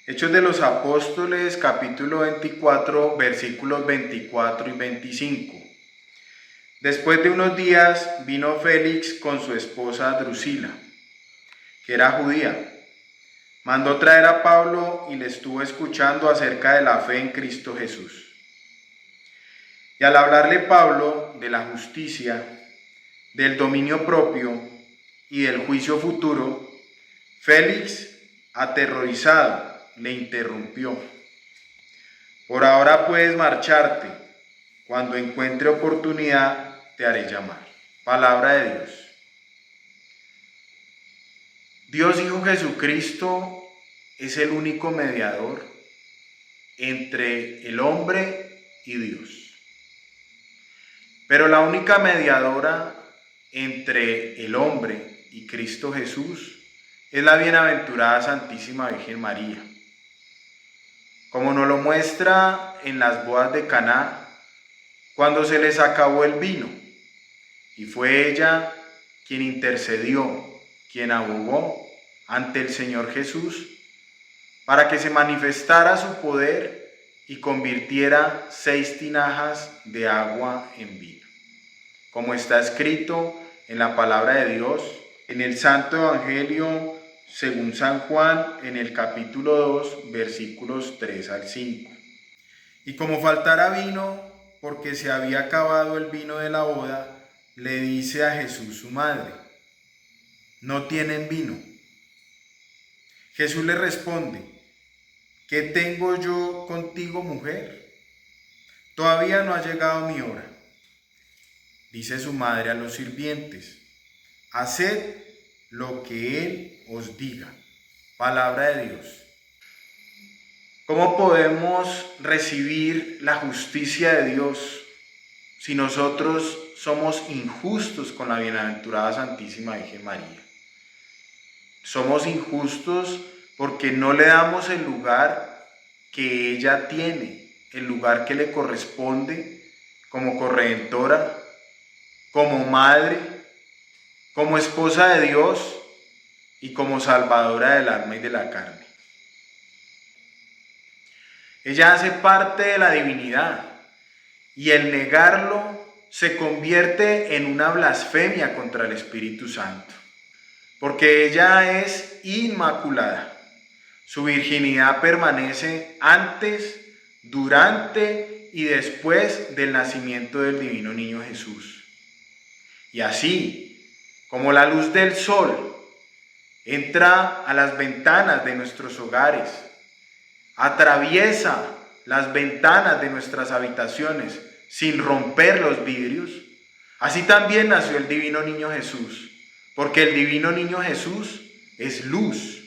Hechos de los Apóstoles, capítulo 24, versículos 24 y 25. Después de unos días vino Félix con su esposa Drusila, que era judía. Mandó traer a Pablo y le estuvo escuchando acerca de la fe en Cristo Jesús. Y al hablarle Pablo de la justicia, del dominio propio y del juicio futuro, Félix, aterrorizado, le interrumpió. Por ahora puedes marcharte. Cuando encuentre oportunidad, te haré llamar. Palabra de Dios. Dios Hijo Jesucristo es el único mediador entre el hombre y Dios. Pero la única mediadora entre el hombre y Cristo Jesús es la bienaventurada Santísima Virgen María. Como nos lo muestra en las bodas de Caná, cuando se les acabó el vino, y fue ella quien intercedió, quien abogó ante el Señor Jesús, para que se manifestara su poder y convirtiera 6 tinajas de agua en vino, como está escrito en la palabra de Dios, en el Santo Evangelio según San Juan, en el capítulo 2, versículos 3 al 5. Y como faltara vino, porque se había acabado el vino de la boda, le dice a Jesús su madre: ¿no tienen vino? Jesús le responde: ¿qué tengo yo contigo, mujer? Todavía no ha llegado mi hora. Dice su madre a los sirvientes: haced lo que Él os diga. Palabra de Dios. ¿Cómo podemos recibir la justicia de Dios si nosotros somos injustos con la bienaventurada Santísima Virgen María? Somos injustos porque no le damos el lugar que ella tiene, el lugar que le corresponde como corredentora, como madre, como esposa de Dios y como salvadora del alma y de la carne. Ella hace parte de la divinidad y el negarlo se convierte en una blasfemia contra el Espíritu Santo, porque ella es inmaculada. Su virginidad permanece antes, durante y después del nacimiento del divino niño Jesús. Y así como la luz del sol entra a las ventanas de nuestros hogares, atraviesa las ventanas de nuestras habitaciones sin romper los vidrios, así también nació el divino niño Jesús, porque el divino niño Jesús es luz.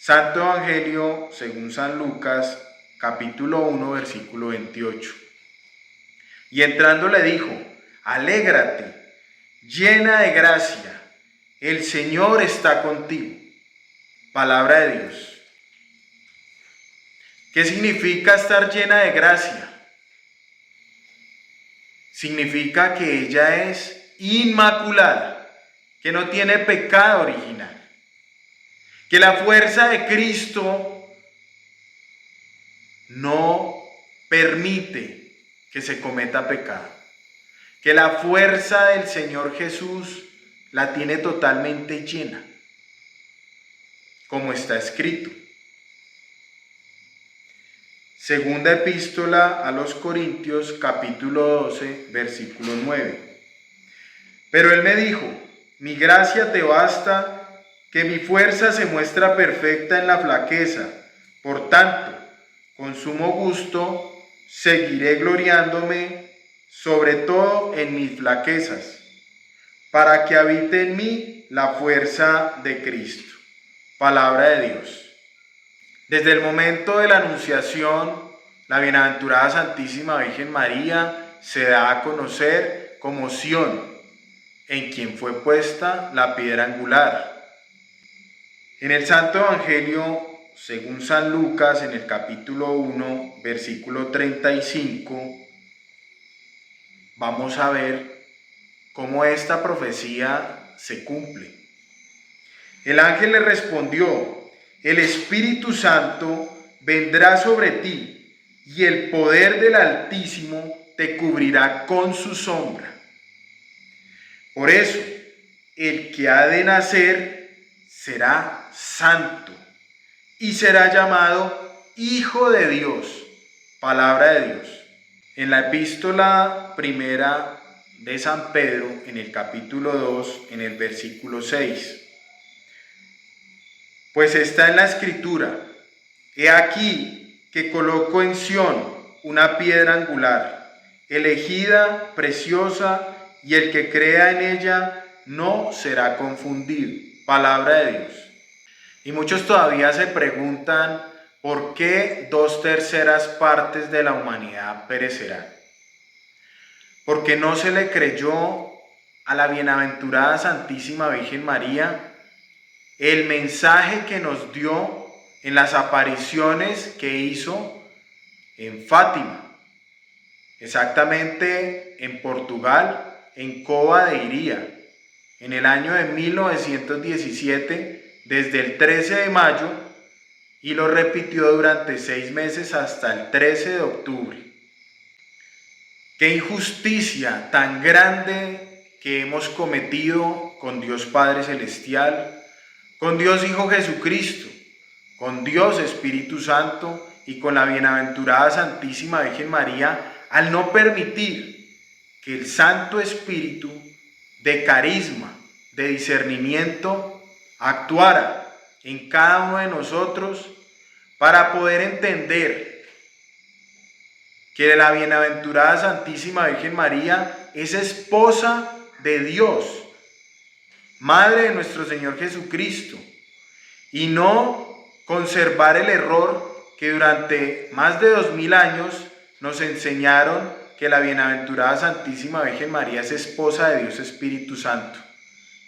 Santo Evangelio según San Lucas, capítulo 1, versículo 28. Y entrando le dijo: alégrate, llena de gracia, el Señor está contigo. Palabra de Dios. ¿Qué significa estar llena de gracia? Significa que ella es inmaculada, que no tiene pecado original, que la fuerza de Cristo no permite que se cometa pecado, que la fuerza del Señor Jesús la tiene totalmente llena, como está escrito. Segunda epístola a los Corintios, capítulo 12, versículo 9. Pero él me dijo: mi gracia te basta, que mi fuerza se muestra perfecta en la flaqueza. Por tanto, con sumo gusto seguiré gloriándome, sobre todo en mis flaquezas, para que habite en mí la fuerza de Cristo. Palabra de Dios. Desde el momento de la Anunciación, la bienaventurada Santísima Virgen María se da a conocer como Sión, en quien fue puesta la piedra angular. En el Santo Evangelio, según San Lucas, en el capítulo 1, versículo 35, vamos a ver cómo esta profecía se cumple. El ángel le respondió: el Espíritu Santo vendrá sobre ti y el poder del Altísimo te cubrirá con su sombra. Por eso, el que ha de nacer será santo y será llamado Hijo de Dios. Palabra de Dios. En la epístola primera de San Pedro, en el capítulo 2, en el versículo 6. Pues está en la Escritura: he aquí que coloco en Sión una piedra angular, elegida, preciosa, y el que crea en ella no será confundido. Palabra de Dios. Y muchos todavía se preguntan por qué 2/3 partes de la humanidad perecerán. Porque no se le creyó a la bienaventurada Santísima Virgen María el mensaje que nos dio en las apariciones que hizo en Fátima, exactamente en Portugal, en Cova de Iría, en el año de 1917, desde el 13 de mayo, y lo repitió durante 6 meses hasta el 13 de octubre. Qué injusticia tan grande que hemos cometido con Dios Padre Celestial, con Dios Hijo Jesucristo, con Dios Espíritu Santo y con la bienaventurada Santísima Virgen María, al no permitir que el Santo Espíritu de carisma, de discernimiento, actuara en cada uno de nosotros para poder entender que la bienaventurada Santísima Virgen María es esposa de Dios, madre de nuestro Señor Jesucristo, y no conservar el error que durante más de 2000 años nos enseñaron que la bienaventurada Santísima Virgen María es esposa de Dios Espíritu Santo.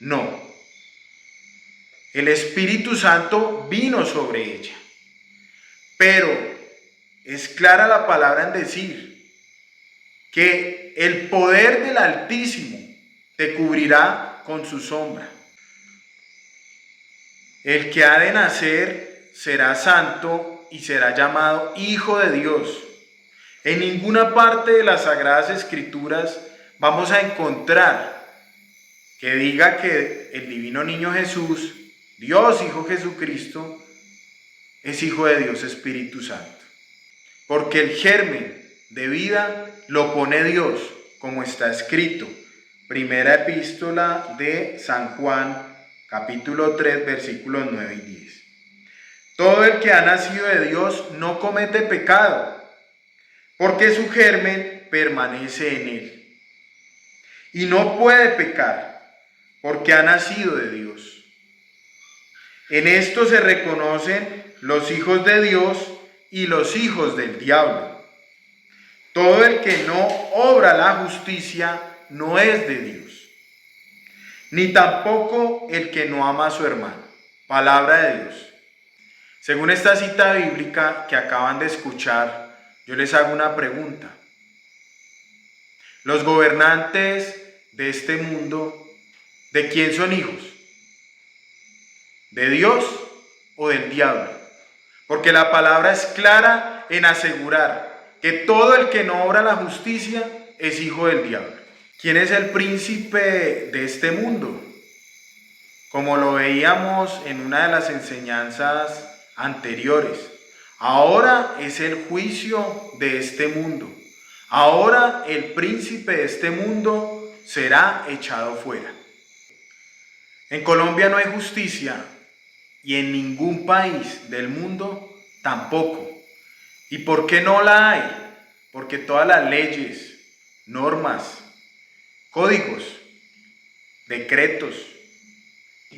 No. El Espíritu Santo vino sobre ella, pero es clara la palabra en decir que el poder del Altísimo te cubrirá con su sombra. El que ha de nacer será santo y será llamado Hijo de Dios. En ninguna parte de las Sagradas Escrituras vamos a encontrar que diga que el divino niño Jesús, Dios Hijo Jesucristo, es Hijo de Dios Espíritu Santo. Porque el germen de vida lo pone Dios, como está escrito. Primera epístola de San Juan, capítulo 3, versículos 9 y 10. Todo el que ha nacido de Dios no comete pecado, porque su germen permanece en él. Y no puede pecar, porque ha nacido de Dios. En esto se reconocen los hijos de Dios y los hijos del diablo. Todo el que no obra la justicia no es de Dios, ni tampoco el que no ama a su hermano. Palabra de Dios. Según esta cita bíblica que acaban de escuchar, yo les hago una pregunta. ¿Los gobernantes de este mundo, de quién son hijos? ¿De Dios o del diablo? Porque la palabra es clara en asegurar que todo el que no obra la justicia es hijo del diablo. ¿Quién es el príncipe de este mundo? Como lo veíamos en una de las enseñanzas anteriores, ahora es el juicio de este mundo. Ahora el príncipe de este mundo será echado fuera. En Colombia no hay justicia y en ningún país del mundo tampoco. ¿Y por qué no la hay? Porque todas las leyes, normas, códigos, decretos,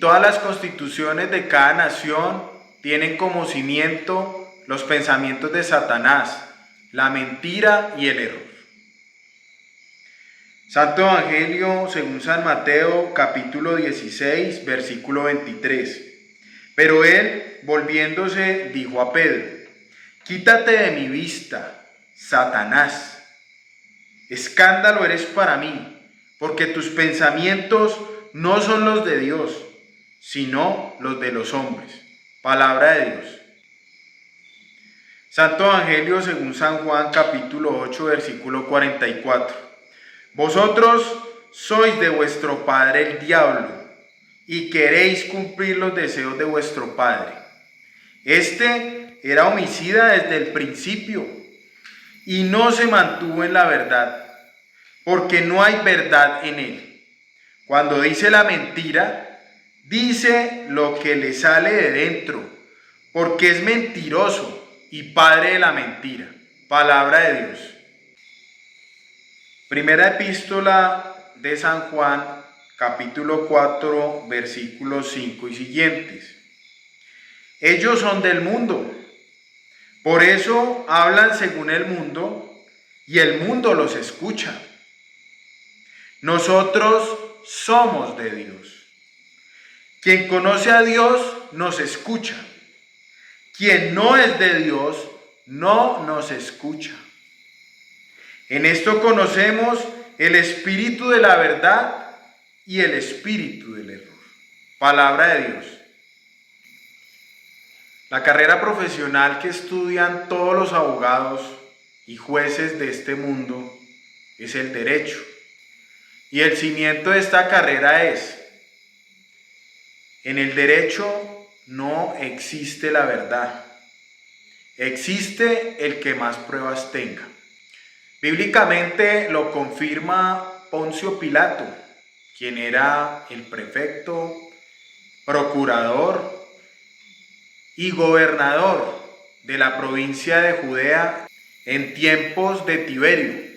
todas las constituciones de cada nación tienen como cimiento los pensamientos de Satanás, la mentira y el error. Santo Evangelio según San Mateo, capítulo 16, versículo 23. Pero él, volviéndose, dijo a Pedro: quítate de mi vista, Satanás. Escándalo eres para mí, porque tus pensamientos no son los de Dios, sino los de los hombres. Palabra de Dios. Santo Evangelio según San Juan, capítulo 8, versículo 44. Vosotros sois de vuestro padre el diablo, y queréis cumplir los deseos de vuestro padre. Este era homicida desde el principio, y no se mantuvo en la verdad, porque no hay verdad en él. Cuando dice la mentira, dice lo que le sale de dentro, porque es mentiroso y padre de la mentira. Palabra de Dios. Primera epístola de San Juan, capítulo 4, versículos 5 y siguientes. Ellos son del mundo, por eso hablan según el mundo y el mundo los escucha. Nosotros somos de Dios. Quien conoce a Dios nos escucha. Quien no es de Dios no nos escucha. En esto conocemos el espíritu de la verdad y el espíritu del error. Palabra de Dios. La carrera profesional que estudian todos los abogados y jueces de este mundo es el derecho. Y el cimiento de esta carrera es: en el derecho no existe la verdad, existe el que más pruebas tenga. Bíblicamente lo confirma Poncio Pilato, quien era el prefecto, procurador y gobernador de la provincia de Judea en tiempos de Tiberio.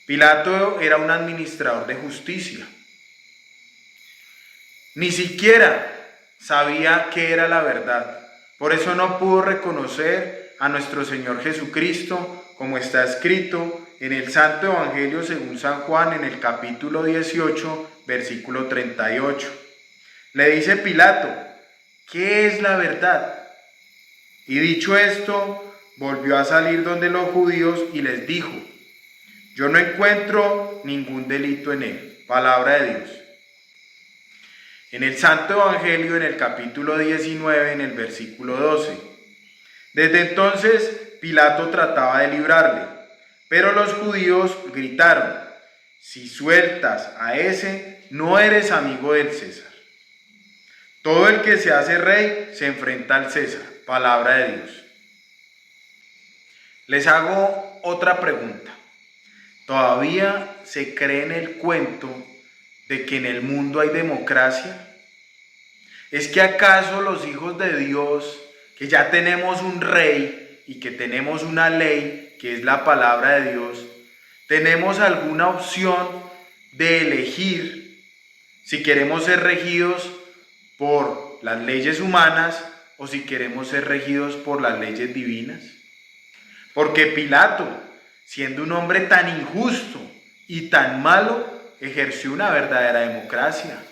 Pilato era un administrador de justicia. Ni siquiera sabía qué era la verdad. Por eso no pudo reconocer a nuestro Señor Jesucristo, como está escrito en el Santo Evangelio según San Juan, en el capítulo 18, versículo 38. Le dice Pilato: ¿qué es la verdad? Y dicho esto, volvió a salir donde los judíos y les dijo: yo no encuentro ningún delito en él. Palabra de Dios. En el Santo Evangelio, en el capítulo 19, en el versículo 12. Desde entonces Pilato trataba de librarle, pero los judíos gritaron: si sueltas a ese, no eres amigo del César. Todo el que se hace rey se enfrenta al César. Palabra de Dios. Les hago otra pregunta. ¿Todavía se cree en el cuento de que en el mundo hay democracia? ¿Es que acaso los hijos de Dios, que ya tenemos un rey y que tenemos una ley, que es la palabra de Dios, tenemos alguna opción de elegir si queremos ser regidos por las leyes humanas o si queremos ser regidos por las leyes divinas? Porque Pilato, siendo un hombre tan injusto y tan malo, ejerció una verdadera democracia.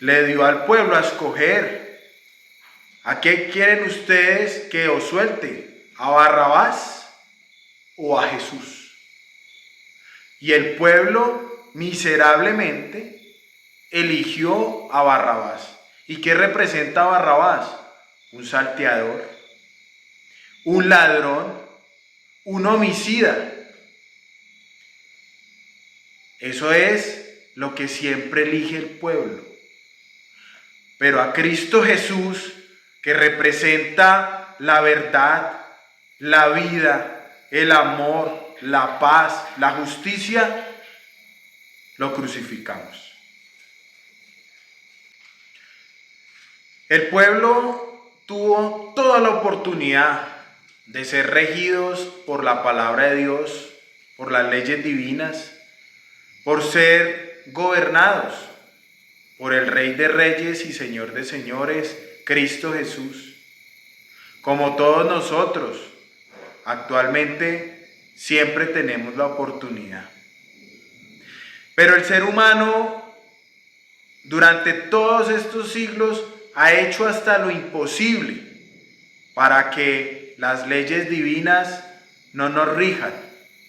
Le dio al pueblo a escoger: ¿a qué quieren ustedes que os suelte? ¿A Barrabás o a Jesús? Y el pueblo miserablemente eligió a Barrabás. ¿Y qué representa Barrabás? Un salteador, un ladrón, un homicida. Eso es lo que siempre elige el pueblo. Pero a Cristo Jesús, que representa la verdad, la vida, el amor, la paz, la justicia, lo crucificamos. El pueblo tuvo toda la oportunidad de ser regidos por la palabra de Dios, por las leyes divinas, por ser gobernados por el Rey de Reyes y Señor de Señores, Cristo Jesús. Como todos nosotros, actualmente siempre tenemos la oportunidad. Pero el ser humano, durante todos estos siglos, ha hecho hasta lo imposible para que las leyes divinas no nos rijan,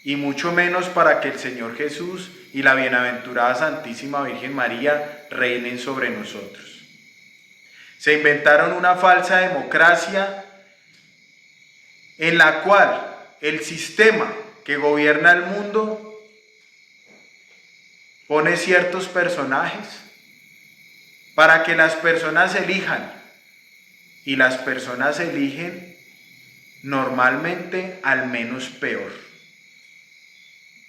y mucho menos para que el Señor Jesús y la bienaventurada Santísima Virgen María reinen sobre nosotros. Se inventaron una falsa democracia en la cual el sistema que gobierna el mundo pone ciertos personajes para que las personas elijan, y las personas eligen normalmente al menos peor,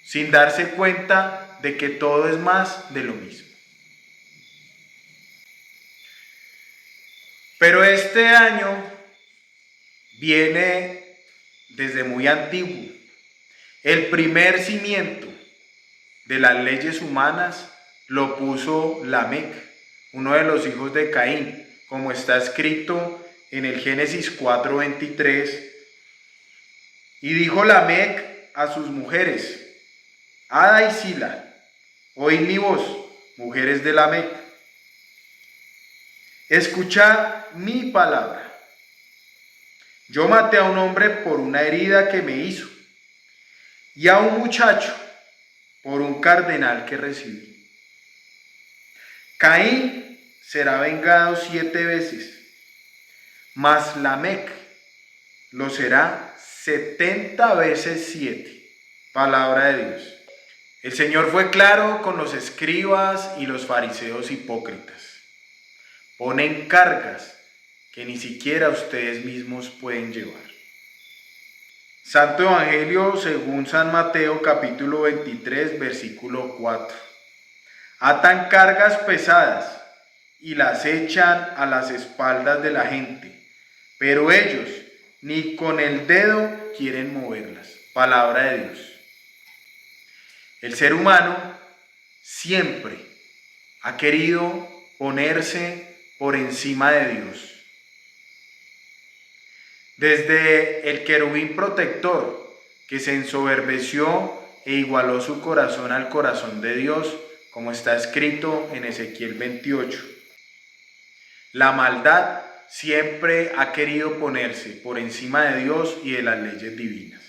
sin darse cuenta de que todo es más de lo mismo. Pero este año viene desde muy antiguo. El primer cimiento de las leyes humanas lo puso Lamec, uno de los hijos de Caín, como está escrito en el Génesis 4:23. Y dijo Lamec a sus mujeres, Ada y Sila, oíd mi voz, mujeres de Lamec, escuchad mi palabra. Yo maté a un hombre por una herida que me hizo, y a un muchacho por un cardenal que recibí. Caín será vengado 7 veces, mas Lamec lo será 70 veces 7. Palabra de Dios. El Señor fue claro con los escribas y los fariseos hipócritas. Ponen cargas que ni siquiera ustedes mismos pueden llevar. Santo Evangelio según San Mateo capítulo 23 versículo 4. Atan cargas pesadas y las echan a las espaldas de la gente, pero ellos ni con el dedo quieren moverlas. Palabra de Dios. El ser humano siempre ha querido ponerse por encima de Dios. Desde el querubín protector, que se ensoberbeció e igualó su corazón al corazón de Dios, como está escrito en Ezequiel 28. La maldad siempre ha querido ponerse por encima de Dios y de las leyes divinas.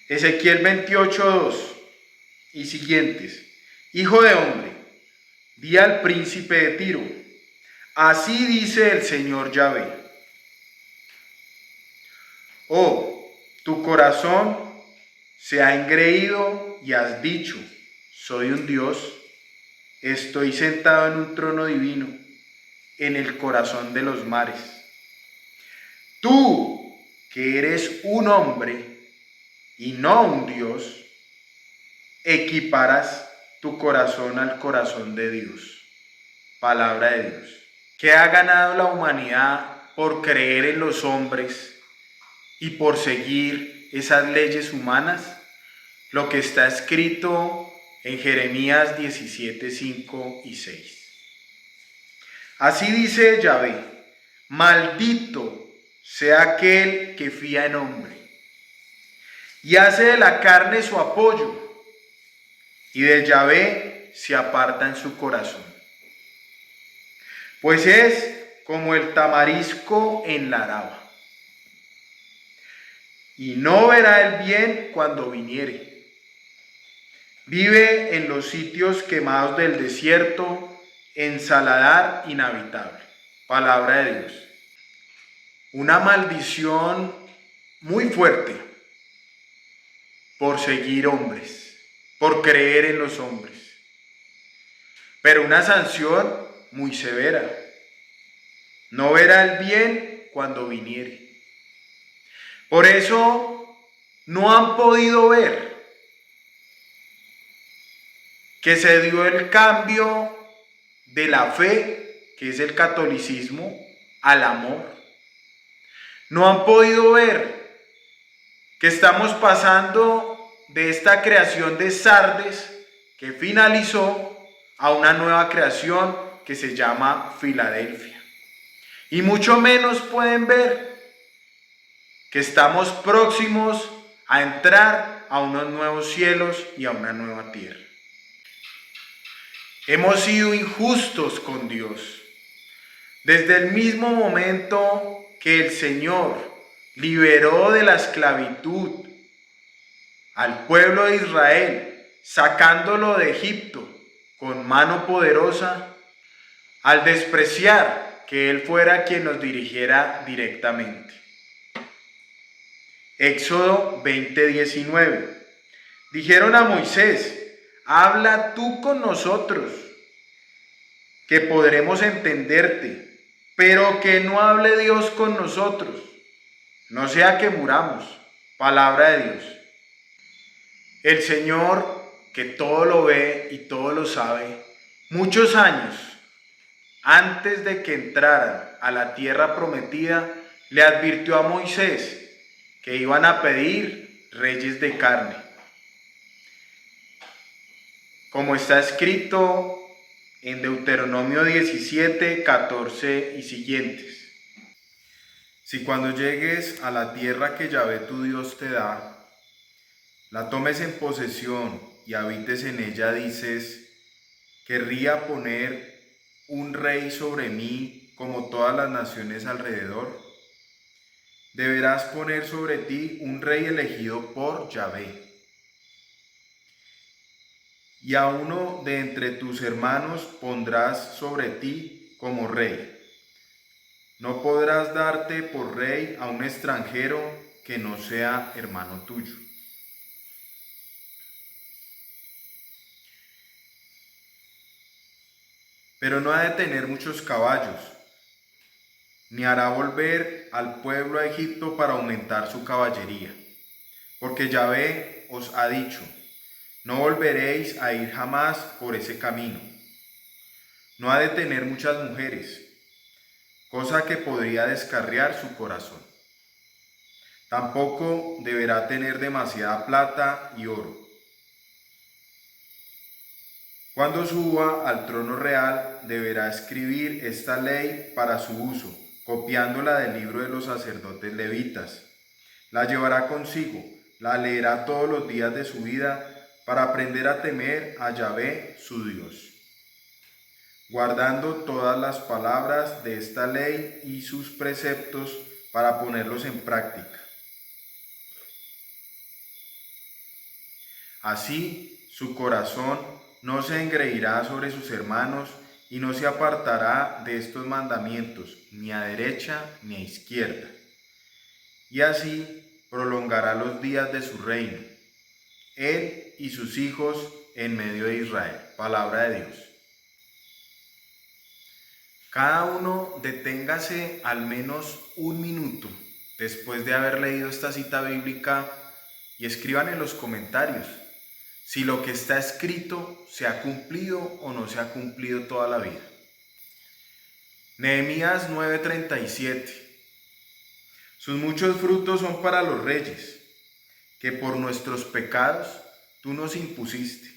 Ezequiel 28:2 y siguientes. Hijo de hombre, di al príncipe de Tiro, así dice el Señor Yahvé. Oh, tu corazón se ha engreído y has dicho, soy un Dios, estoy sentado en un trono divino, en el corazón de los mares. Tú, que eres un hombre y no un Dios, equiparas tu corazón al corazón de Dios. Palabra de Dios. ¿Qué ha ganado la humanidad por creer en los hombres y por seguir esas leyes humanas? Lo que está escrito en Jeremías 17:5 y 6. Así dice Yahvé, maldito sea aquel que fía en hombre y hace de la carne su apoyo, y de Yahvé se aparta en su corazón. Pues es como el tamarisco en la araba, y no verá el bien cuando viniere. Vive en los sitios quemados del desierto, en saladar inhabitable. Palabra de Dios. Una maldición muy fuerte por seguir hombres, por creer en los hombres. Pero una sanción muy severa. No verá el bien cuando viniere. Por eso no han podido ver que se dio el cambio de la fe, que es el catolicismo, al amor. No han podido ver que estamos pasando de esta creación de Sardes, que finalizó, a una nueva creación que se llama Filadelfia. Y mucho menos pueden ver que estamos próximos a entrar a unos nuevos cielos y a una nueva tierra. Hemos sido injustos con Dios. Desde el mismo momento que el Señor liberó de la esclavitud al pueblo de Israel, sacándolo de Egipto con mano poderosa, al despreciar que Él fuera quien nos dirigiera directamente. Éxodo 20:19. Dijeron a Moisés: habla tú con nosotros, que podremos entenderte, pero que no hable Dios con nosotros, no sea que muramos. Palabra de Dios. El Señor, que todo lo ve y todo lo sabe, muchos años antes de que entraran a la tierra prometida, le advirtió a Moisés que iban a pedir reyes de carne. Como está escrito en Deuteronomio 17, 14 y siguientes. Si cuando llegues a la tierra que Yahvé tu Dios te da, la tomes en posesión y habites en ella, dices: querría poner un rey sobre mí como todas las naciones alrededor. Deberás poner sobre ti un rey elegido por Yahvé. Y a uno de entre tus hermanos pondrás sobre ti como rey. No podrás darte por rey a un extranjero que no sea hermano tuyo. Pero no ha de tener muchos caballos, ni hará volver al pueblo a Egipto para aumentar su caballería. Porque Yahvé os ha dicho: no volveréis a ir jamás por ese camino. No ha de tener muchas mujeres, cosa que podría descarriar su corazón. Tampoco deberá tener demasiada plata y oro. Cuando suba al trono real, deberá escribir esta ley para su uso, copiándola del libro de los sacerdotes levitas. La llevará consigo, la leerá todos los días de su vida para aprender a temer a Yahvé, su Dios, guardando todas las palabras de esta ley y sus preceptos para ponerlos en práctica. Así su corazón no se engreirá sobre sus hermanos y no se apartará de estos mandamientos, ni a derecha ni a izquierda. Y así prolongará los días de su reino, él y sus hijos en medio de Israel. Palabra de Dios. Cada uno deténgase al menos un minuto después de haber leído esta cita bíblica y escriban en los comentarios si lo que está escrito se ha cumplido o no se ha cumplido toda la vida. Nehemías 9:37. Sus muchos frutos son para los reyes, que por nuestros pecados tú nos impusiste,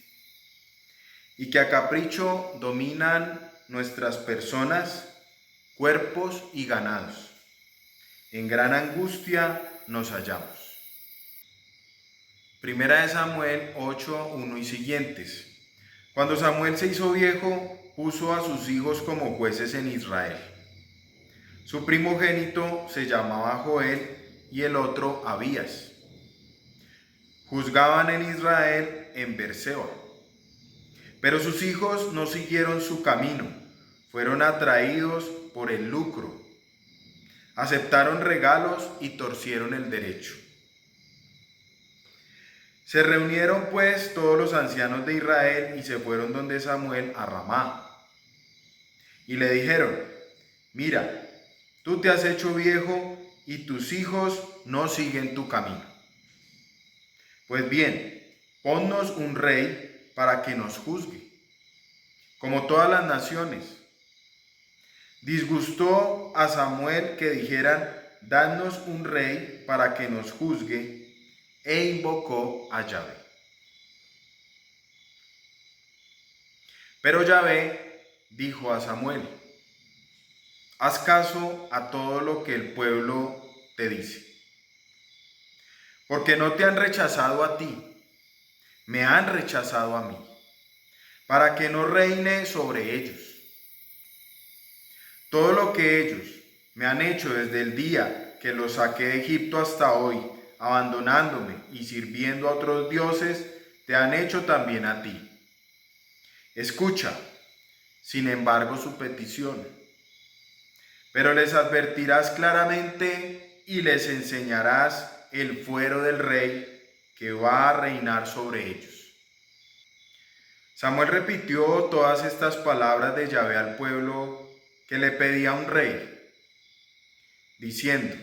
y que a capricho dominan nuestras personas, cuerpos y ganados. En gran angustia nos hallamos. Primera de Samuel 8:1 y siguientes. Cuando Samuel se hizo viejo, puso a sus hijos como jueces en Israel. Su primogénito se llamaba Joel y el otro Abías. Juzgaban en Israel en Berseba. Pero sus hijos no siguieron su camino, fueron atraídos por el lucro. Aceptaron regalos y torcieron el derecho. Se reunieron pues todos los ancianos de Israel y se fueron donde Samuel a Ramá. Y le dijeron: mira, tú te has hecho viejo y tus hijos no siguen tu camino. Pues bien, ponnos un rey para que nos juzgue, como todas las naciones. Disgustó a Samuel que dijeran: danos un rey para que nos juzgue, e invocó a Yahvé. Pero Yahvé dijo a Samuel: haz caso a todo lo que el pueblo te dice, porque no te han rechazado a ti, me han rechazado a mí, para que no reine sobre ellos. Todo lo que ellos me han hecho desde el día que los saqué de Egipto hasta hoy, abandonándome y sirviendo a otros dioses, te han hecho también a ti. Escucha, sin embargo, su petición. Pero les advertirás claramente y les enseñarás el fuero del rey que va a reinar sobre ellos. Samuel repitió todas estas palabras de Yahvé al pueblo que le pedía un rey, diciendo: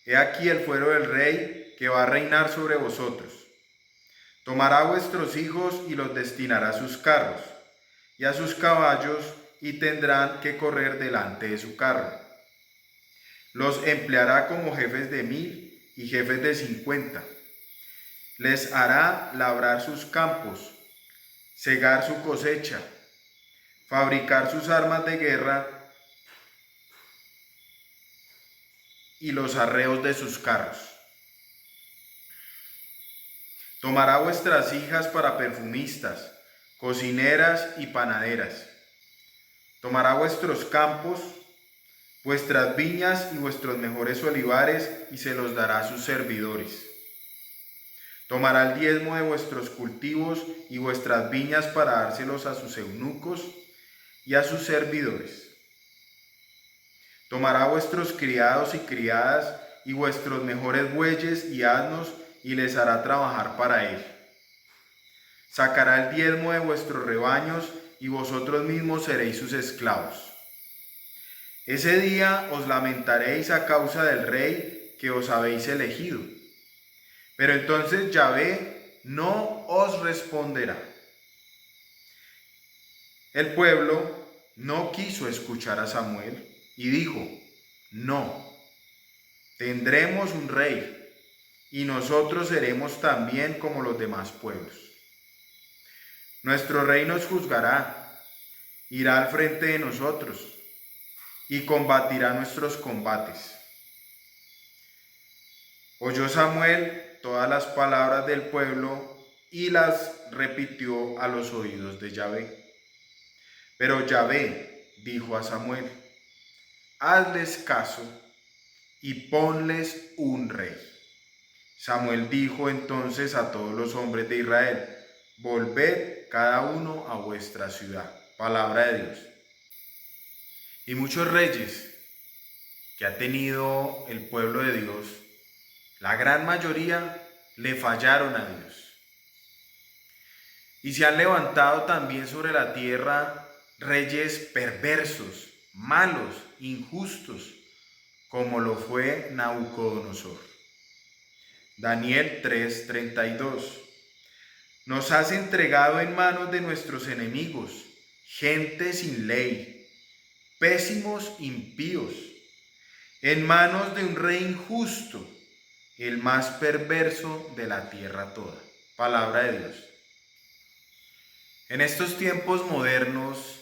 He aquí el fuero del rey que va a reinar sobre vosotros. Tomará a vuestros hijos y los destinará a sus carros y a sus caballos, y tendrán que correr delante de su carro. Los empleará como jefes de 1000 y jefes de 50. Les hará labrar sus campos, cegar su cosecha, fabricar sus armas de guerra y los arreos de sus carros. Tomará vuestras hijas para perfumistas, cocineras y panaderas. Tomará vuestros campos, vuestras viñas y vuestros mejores olivares, y se los dará a sus servidores. Tomará el diezmo de vuestros cultivos y vuestras viñas para dárselos a sus eunucos y a sus servidores. Tomará vuestros criados y criadas y vuestros mejores bueyes y asnos, y les hará trabajar para él. Sacará el diezmo de vuestros rebaños, y vosotros mismos seréis sus esclavos. Ese día os lamentaréis a causa del rey que os habéis elegido. Pero entonces Yahvé no os responderá. El pueblo no quiso escuchar a Samuel y dijo: No, tendremos un rey, y nosotros seremos también como los demás pueblos. Nuestro rey nos juzgará, irá al frente de nosotros y combatirá nuestros combates. Oyó Samuel todas las palabras del pueblo y las repitió a los oídos de Yahvé. Pero Yahvé dijo a Samuel: Hazles caso y ponles un rey. Samuel dijo entonces a todos los hombres de Israel: Volved cada uno a vuestra ciudad. Palabra de Dios. Y muchos reyes que ha tenido el pueblo de Dios, la gran mayoría le fallaron a Dios. Y se han levantado también sobre la tierra reyes perversos, malos, injustos, como lo fue Nabucodonosor. Daniel 3:32. Nos has entregado en manos de nuestros enemigos, gente sin ley, pésimos impíos, en manos de un rey injusto, el más perverso de la tierra toda. Palabra de Dios. En estos tiempos modernos,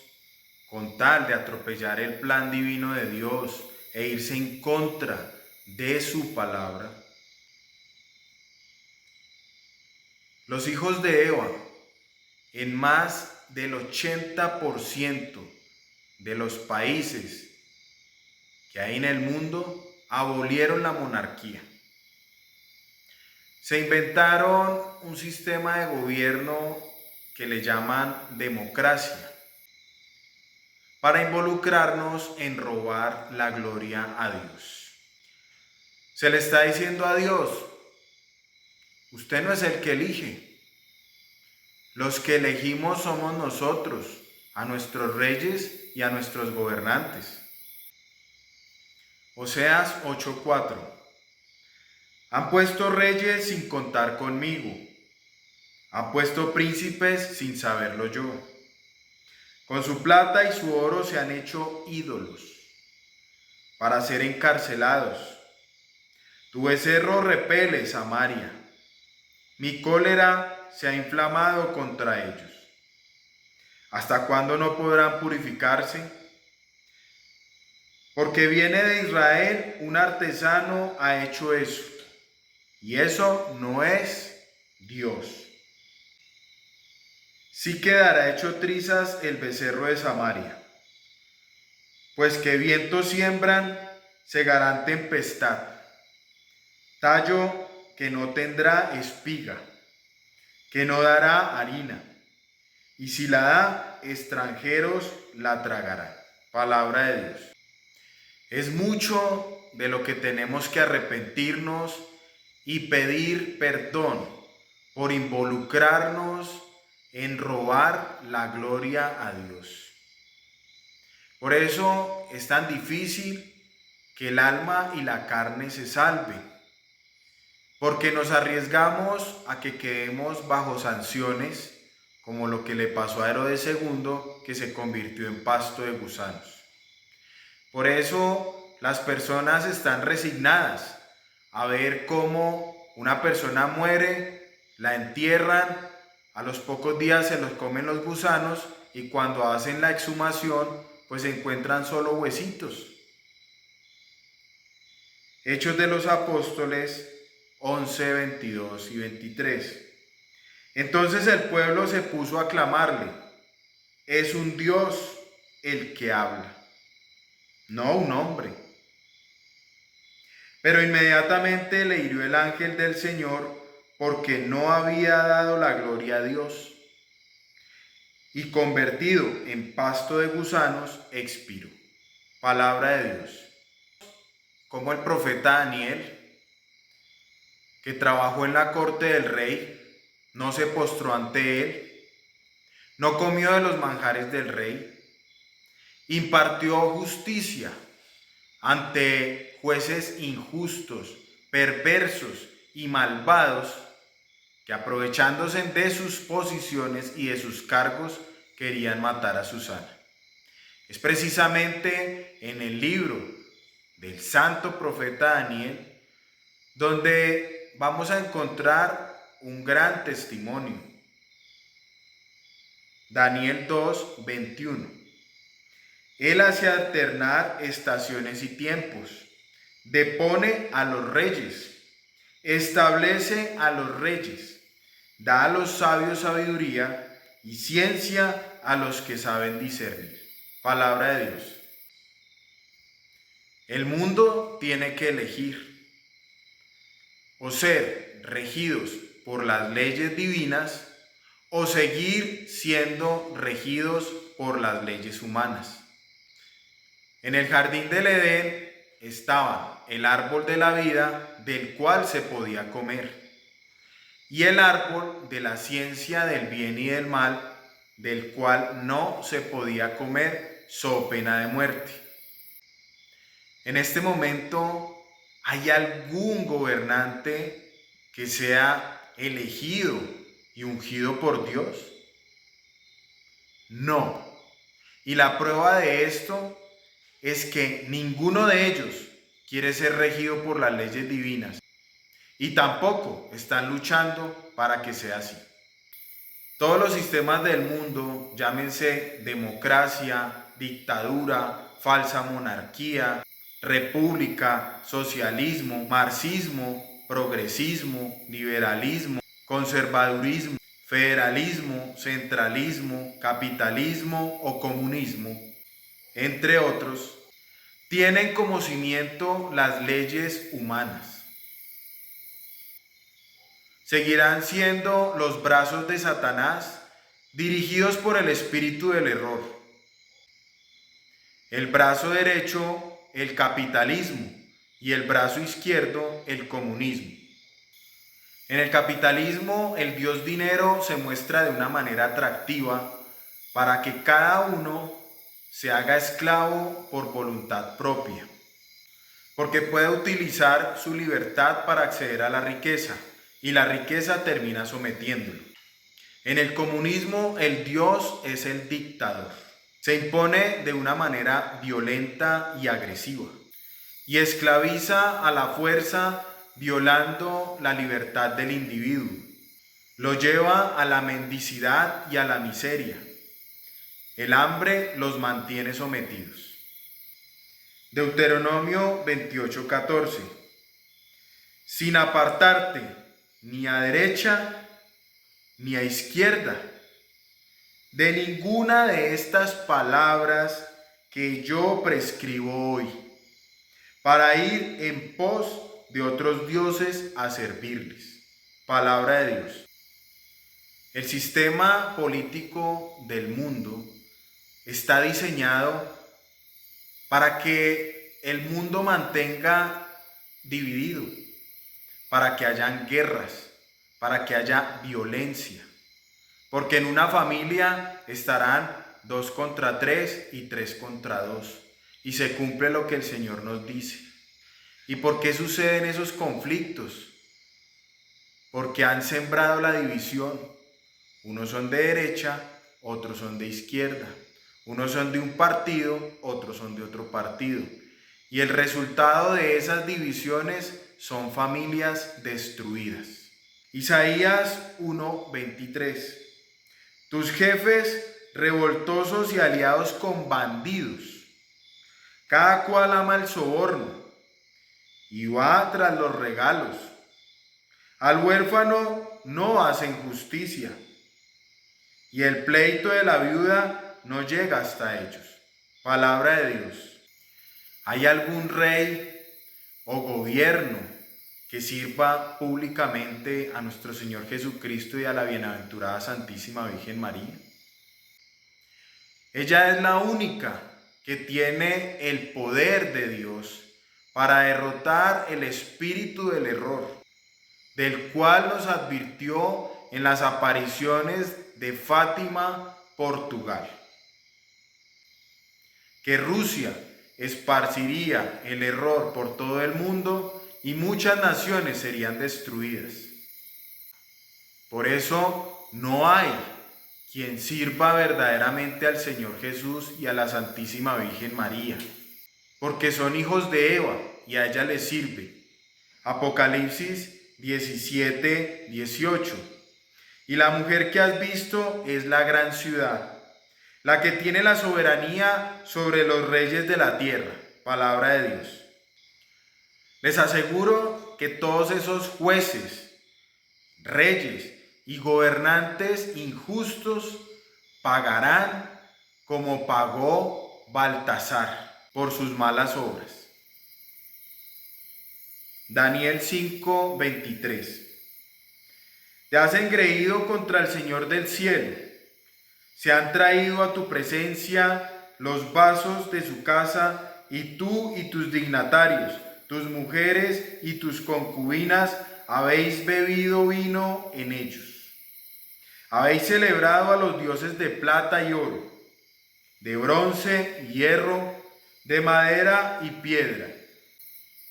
con tal de atropellar el plan divino de Dios e irse en contra de su palabra, los hijos de Eva, en más del 80% de los países que hay en el mundo, abolieron la monarquía. Se inventaron un sistema de gobierno que le llaman democracia, para involucrarnos en robar la gloria a Dios. Se le está diciendo a Dios: usted no es el que elige. Los que elegimos somos nosotros, a nuestros reyes y a nuestros gobernantes. Oseas 8:4. Han puesto reyes sin contar conmigo. Han puesto príncipes sin saberlo yo. Con su plata y su oro se han hecho ídolos para ser encarcelados. Tu becerro repele, Samaria. Mi cólera se ha inflamado contra ellos. ¿Hasta cuándo no podrán purificarse? Porque viene de Israel un artesano ha hecho eso, y eso no es Dios. Sí quedará hecho trizas el becerro de Samaria, pues que viento siembran, segarán tempestad, tallo que no tendrá espiga, que no dará harina, y si la da, extranjeros la tragarán. Palabra de Dios. Es mucho de lo que tenemos que arrepentirnos y pedir perdón por involucrarnos en robar la gloria a Dios. Por eso es tan difícil que el alma y la carne se salven, porque nos arriesgamos a que quedemos bajo sanciones, como lo que le pasó a Herodes II, que se convirtió en pasto de gusanos. Por eso las personas están resignadas a ver cómo una persona muere, la entierran, a los pocos días se los comen los gusanos y cuando hacen la exhumación pues encuentran solo huesitos. Hechos de los Apóstoles 11, 22 y 23. Entonces el pueblo se puso a clamarle: es un Dios el que habla, no un hombre. Pero inmediatamente le hirió el ángel del Señor, porque no había dado la gloria a Dios. Y convertido en pasto de gusanos, expiró. Palabra de Dios. Como el profeta Daniel, que trabajó en la corte del rey, no se postró ante él, no comió de los manjares del rey, impartió justicia ante jueces injustos, perversos y malvados, que aprovechándose de sus posiciones y de sus cargos querían matar a Susana. Es precisamente en el libro del santo profeta Daniel donde vamos a encontrar un gran testimonio. Daniel 2, 21. Él hace alternar estaciones y tiempos, depone a los reyes, establece a los reyes, da a los sabios sabiduría y ciencia a los que saben discernir. Palabra de Dios. El mundo tiene que elegir o ser regidos por las leyes divinas o seguir siendo regidos por las leyes humanas. En el jardín del Edén estaba el árbol de la vida, del cual se podía comer, y el árbol de la ciencia del bien y del mal, del cual no se podía comer, so pena de muerte. En este momento, ¿hay algún gobernante que sea elegido y ungido por Dios? No. Y la prueba de esto es que ninguno de ellos quiere ser regido por las leyes divinas y tampoco están luchando para que sea así. Todos los sistemas del mundo, llámense democracia, dictadura, falsa monarquía, república, socialismo, marxismo, progresismo, liberalismo, conservadurismo, federalismo, centralismo, capitalismo o comunismo, entre otros, tienen como cimiento las leyes humanas. Seguirán siendo los brazos de Satanás dirigidos por el espíritu del error. El brazo derecho, el capitalismo, y el brazo izquierdo, el comunismo. En el capitalismo, el dios dinero se muestra de una manera atractiva para que cada uno se haga esclavo por voluntad propia, porque puede utilizar su libertad para acceder a la riqueza, y la riqueza termina sometiéndolo. En el comunismo, el dios es el dictador. Se impone de una manera violenta y agresiva y esclaviza a la fuerza, violando la libertad del individuo. Lo lleva a la mendicidad y a la miseria. El hambre los mantiene sometidos. Deuteronomio 28:14. Sin apartarte ni a derecha ni a izquierda de ninguna de estas palabras que yo prescribo hoy, para ir en pos de otros dioses a servirles. Palabra de Dios. El sistema político del mundo está diseñado para que el mundo mantenga dividido, para que hayan guerras, para que haya violencia. Porque en una familia estarán 2 contra 3 y 3 contra 2. Y se cumple lo que el Señor nos dice. ¿Y por qué suceden esos conflictos? Porque han sembrado la división. Unos son de derecha, otros son de izquierda. Unos son de un partido, otros son de otro partido. Y el resultado de esas divisiones son familias destruidas. Isaías 1:23. Tus jefes revoltosos y aliados con bandidos. Cada cual ama el soborno y va tras los regalos. Al huérfano no hacen justicia y el pleito de la viuda no llega hasta ellos. Palabra de Dios. ¿Hay algún rey o gobierno que sirva públicamente a nuestro Señor Jesucristo y a la bienaventurada Santísima Virgen María? Ella es la única que tiene el poder de Dios para derrotar el espíritu del error, del cual nos advirtió en las apariciones de Fátima, Portugal. Que Rusia esparciría el error por todo el mundo y muchas naciones serían destruidas. Por eso no hay quien sirva verdaderamente al Señor Jesús y a la Santísima Virgen María, porque son hijos de Eva y a ella les sirve. Apocalipsis 17:18. Y la mujer que has visto es la gran ciudad, la que tiene la soberanía sobre los reyes de la tierra. Palabra de Dios. Les aseguro que todos esos jueces, reyes y gobernantes injustos pagarán como pagó Baltasar por sus malas obras. Daniel 5:23. Te has engreído contra el Señor del cielo. Se han traído a tu presencia los vasos de su casa, y tú y tus dignatarios, tus mujeres y tus concubinas habéis bebido vino en ellos. Habéis celebrado a los dioses de plata y oro, de bronce y hierro, de madera y piedra,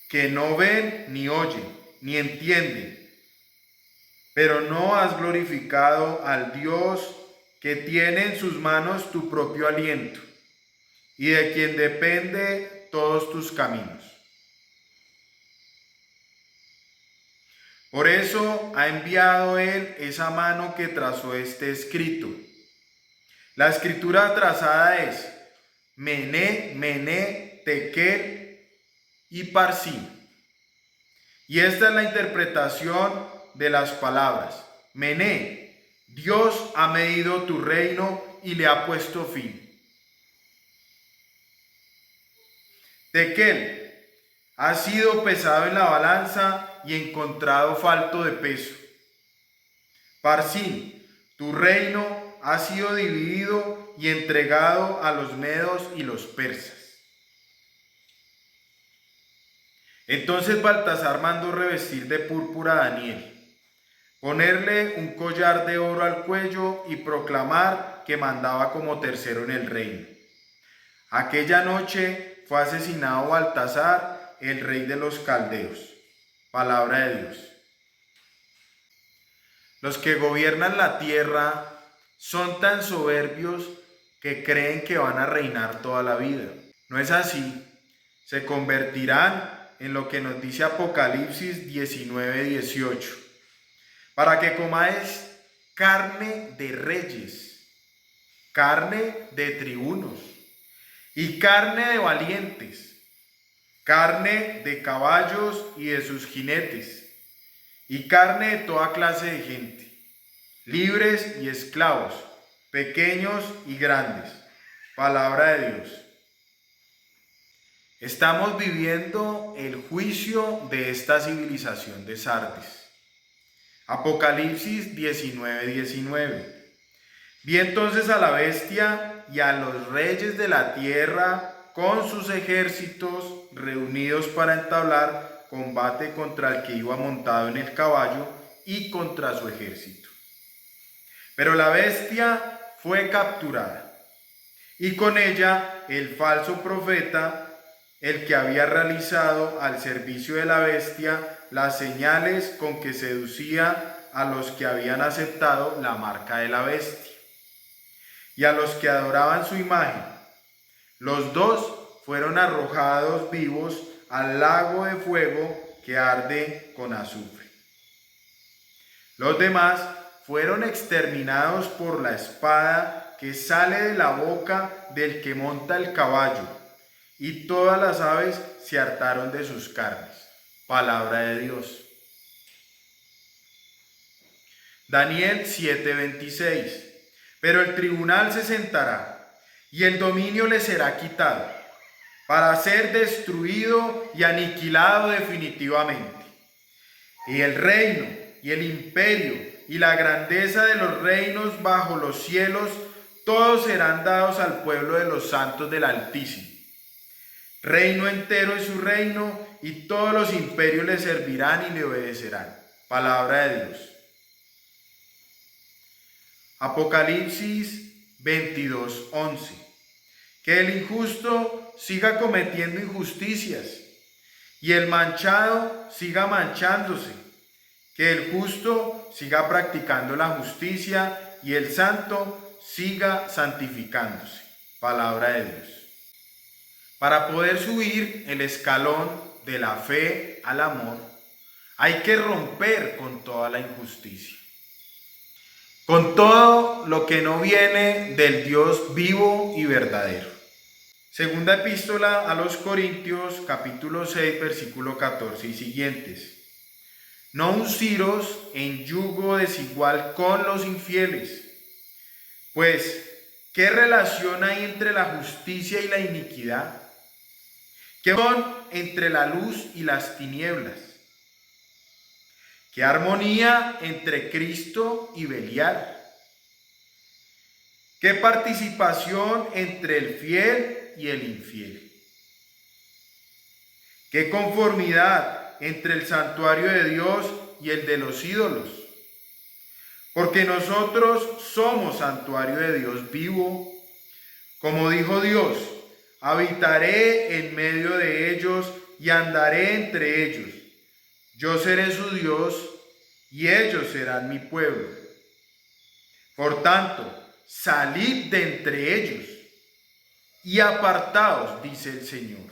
que no ven ni oyen ni entienden. Pero no has glorificado al Dios que tiene en sus manos tu propio aliento y de quien depende todos tus caminos. Por eso ha enviado Él esa mano que trazó este escrito. La escritura trazada es Mené, Mené, Tekel y Parsim. Y esta es la interpretación de las palabras. Mené, Dios ha medido tu reino y le ha puesto fin. Tekel, ha sido pesado en la balanza y encontrado falto de peso. Parsim, tu reino ha sido dividido y entregado a los medos y los persas. Entonces Baltasar mandó revestir de púrpura a Daniel, ponerle un collar de oro al cuello y proclamar que mandaba como tercero en el reino. Aquella noche fue asesinado Baltasar, el rey de los caldeos. Palabra de Dios. Los que gobiernan la tierra son tan soberbios que creen que van a reinar toda la vida. No es así. Se convertirán en lo que nos dice Apocalipsis 19:18. Para que comáis carne de reyes, carne de tribunos y carne de valientes, carne de caballos y de sus jinetes, y carne de toda clase de gente, libres y esclavos, pequeños y grandes. Palabra de Dios. Estamos viviendo el juicio de esta civilización de Sardis. Apocalipsis 19:19. Vi entonces a la bestia y a los reyes de la tierra con sus ejércitos reunidos para entablar combate contra el que iba montado en el caballo y contra su ejército. Pero la bestia fue capturada, y con ella el falso profeta, el que había realizado al servicio de la bestia las señales con que seducía a los que habían aceptado la marca de la bestia y a los que adoraban su imagen. Los dos fueron arrojados vivos al lago de fuego que arde con azufre. Los demás fueron exterminados por la espada que sale de la boca del que monta el caballo, y todas las aves se hartaron de sus carnes. Palabra de Dios. Daniel 7:26. Pero el tribunal se sentará, y el dominio le será quitado, para ser destruido y aniquilado definitivamente. Y el reino, y el imperio, y la grandeza de los reinos bajo los cielos, todos serán dados al pueblo de los santos del Altísimo. Reino entero es su reino, y todos los imperios le servirán y le obedecerán. Palabra de Dios. Apocalipsis 22:11. Que el injusto siga cometiendo injusticias, y el manchado siga manchándose. Que el justo siga practicando la justicia, y el santo siga santificándose. Palabra de Dios. Para poder subir el escalón de la fe al amor, hay que romper con toda la injusticia, con todo lo que no viene del Dios vivo y verdadero. Segunda epístola a los Corintios, capítulo 6, versículo 14 y siguientes. No unciros en yugo desigual con los infieles, pues, ¿qué relación hay entre la justicia y la iniquidad? ¿Qué son entre la luz y las tinieblas? ¿Qué armonía entre Cristo y Belial? ¿Qué participación entre el fiel y el infiel? ¿Qué conformidad entre el santuario de Dios y el de los ídolos? Porque nosotros somos santuario de Dios vivo. Como dijo Dios, habitaré en medio de ellos y andaré entre ellos. Yo seré su Dios y ellos serán mi pueblo. Por tanto, salid de entre ellos y apartaos, dice el Señor.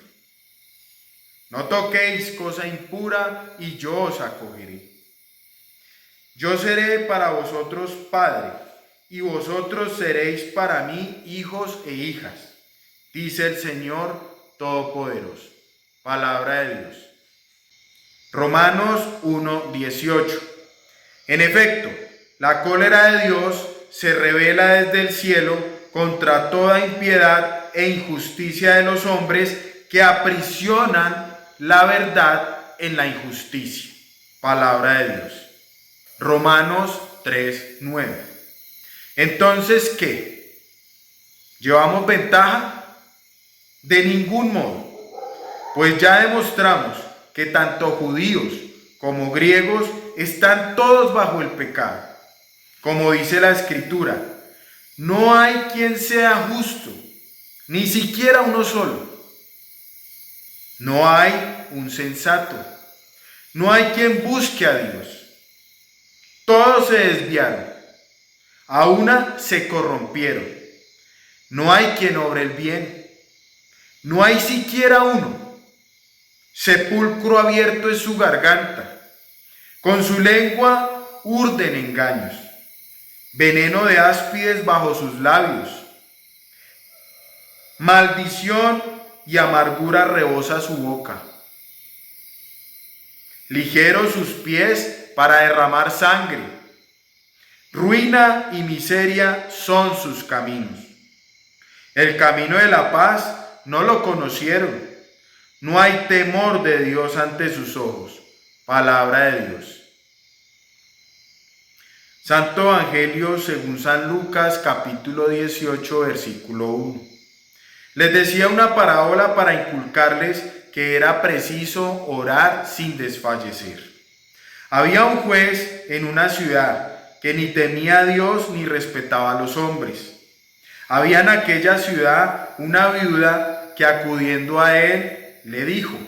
No toquéis cosa impura y yo os acogeré. Yo seré para vosotros padre, y vosotros seréis para mí hijos e hijas, dice el Señor Todopoderoso. Palabra de Dios. Romanos 1:18. En efecto, la cólera de Dios se revela desde el cielo contra toda impiedad e injusticia de los hombres que aprisionan la verdad en la injusticia. Palabra de Dios. Romanos 3:9. Entonces, ¿qué? ¿Llevamos ventaja? De ningún modo, pues ya demostramos que tanto judíos como griegos están todos bajo el pecado. Como dice la Escritura, no hay quien sea justo, ni siquiera uno solo. No hay un sensato, no hay quien busque a Dios. Todos se desviaron, a una se corrompieron. No hay quien obre el bien, no hay siquiera uno. Sepulcro abierto es su garganta, con su lengua urden engaños. Veneno de áspides bajo sus labios. Maldición y amargura rebosa su boca. Ligeros sus pies para derramar sangre. Ruina y miseria son sus caminos. El camino de la paz no lo conocieron. No hay temor de Dios ante sus ojos. Palabra de Dios. Santo Evangelio según San Lucas, capítulo 18, versículo 1. Les decía una parábola para inculcarles que era preciso orar sin desfallecer. Había un juez en una ciudad que ni temía a Dios ni respetaba a los hombres. Había en aquella ciudad una viuda que, acudiendo a él, le dijo: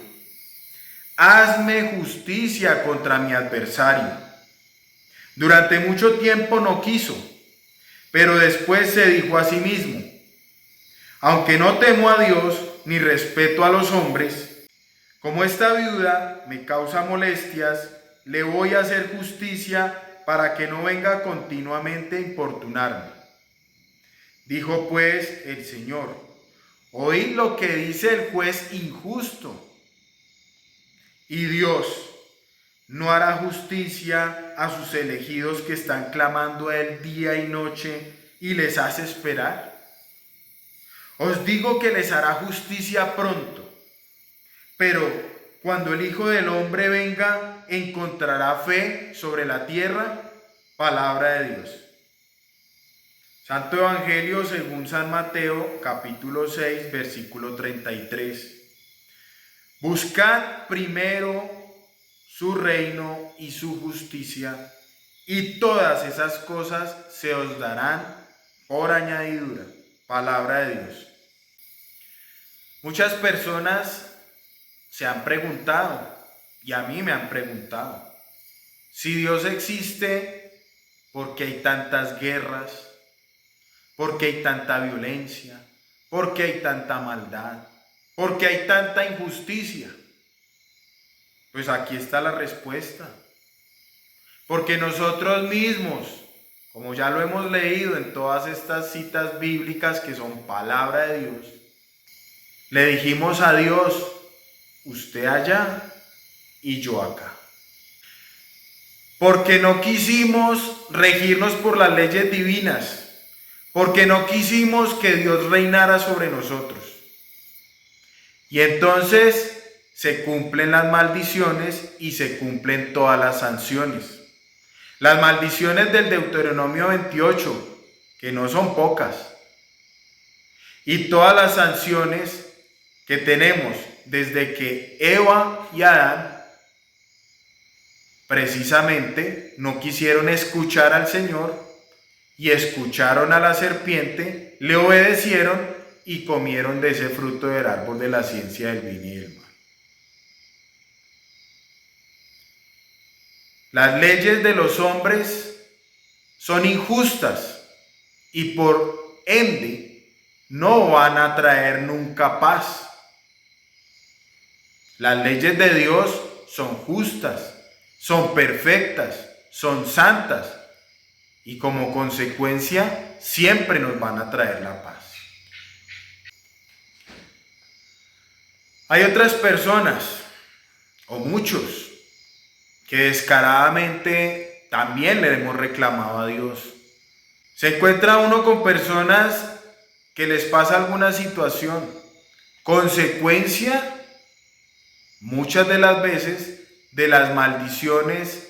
«Hazme justicia contra mi adversario». Durante mucho tiempo no quiso, pero después se dijo a sí mismo: «Aunque no temo a Dios ni respeto a los hombres, como esta viuda me causa molestias, le voy a hacer justicia para que no venga continuamente a importunarme». Dijo pues el Señor: «Oíd lo que dice el juez injusto. ¿Y Dios no hará justicia a sus elegidos que están clamando a él día y noche y les hace esperar? Os digo que les hará justicia pronto. Pero cuando el Hijo del Hombre venga, ¿encontrará fe sobre la tierra?». Palabra de Dios. Santo Evangelio según San Mateo, capítulo 6, versículo 33. Buscad primero su reino y su justicia, y todas esas cosas se os darán por añadidura. Palabra de Dios. Muchas personas se han preguntado, y a mí me han preguntado, si Dios existe, ¿por qué hay tantas guerras? ¿Por qué hay tanta violencia? ¿Por qué hay tanta maldad? ¿Por qué hay tanta injusticia? Pues aquí está la respuesta. Porque nosotros mismos, como ya lo hemos leído en todas estas citas bíblicas que son palabra de Dios, le dijimos a Dios: usted allá y yo acá. Porque no quisimos regirnos por las leyes divinas, porque no quisimos que Dios reinara sobre nosotros. Y entonces se cumplen las maldiciones y se cumplen todas las sanciones. Las maldiciones del Deuteronomio 28, que no son pocas, y todas las sanciones que tenemos desde que Eva y Adán precisamente no quisieron escuchar al Señor y escucharon a la serpiente, le obedecieron y comieron de ese fruto del árbol de la ciencia del bien y del mal. Las leyes de los hombres son injustas y por ende no van a traer nunca paz. Las leyes de Dios son justas, son perfectas, son santas y como consecuencia siempre nos van a traer la paz. Hay otras personas, o muchos, que descaradamente también le hemos reclamado a Dios. Se encuentra uno con personas que les pasa alguna situación, consecuencia muchas de las veces de las maldiciones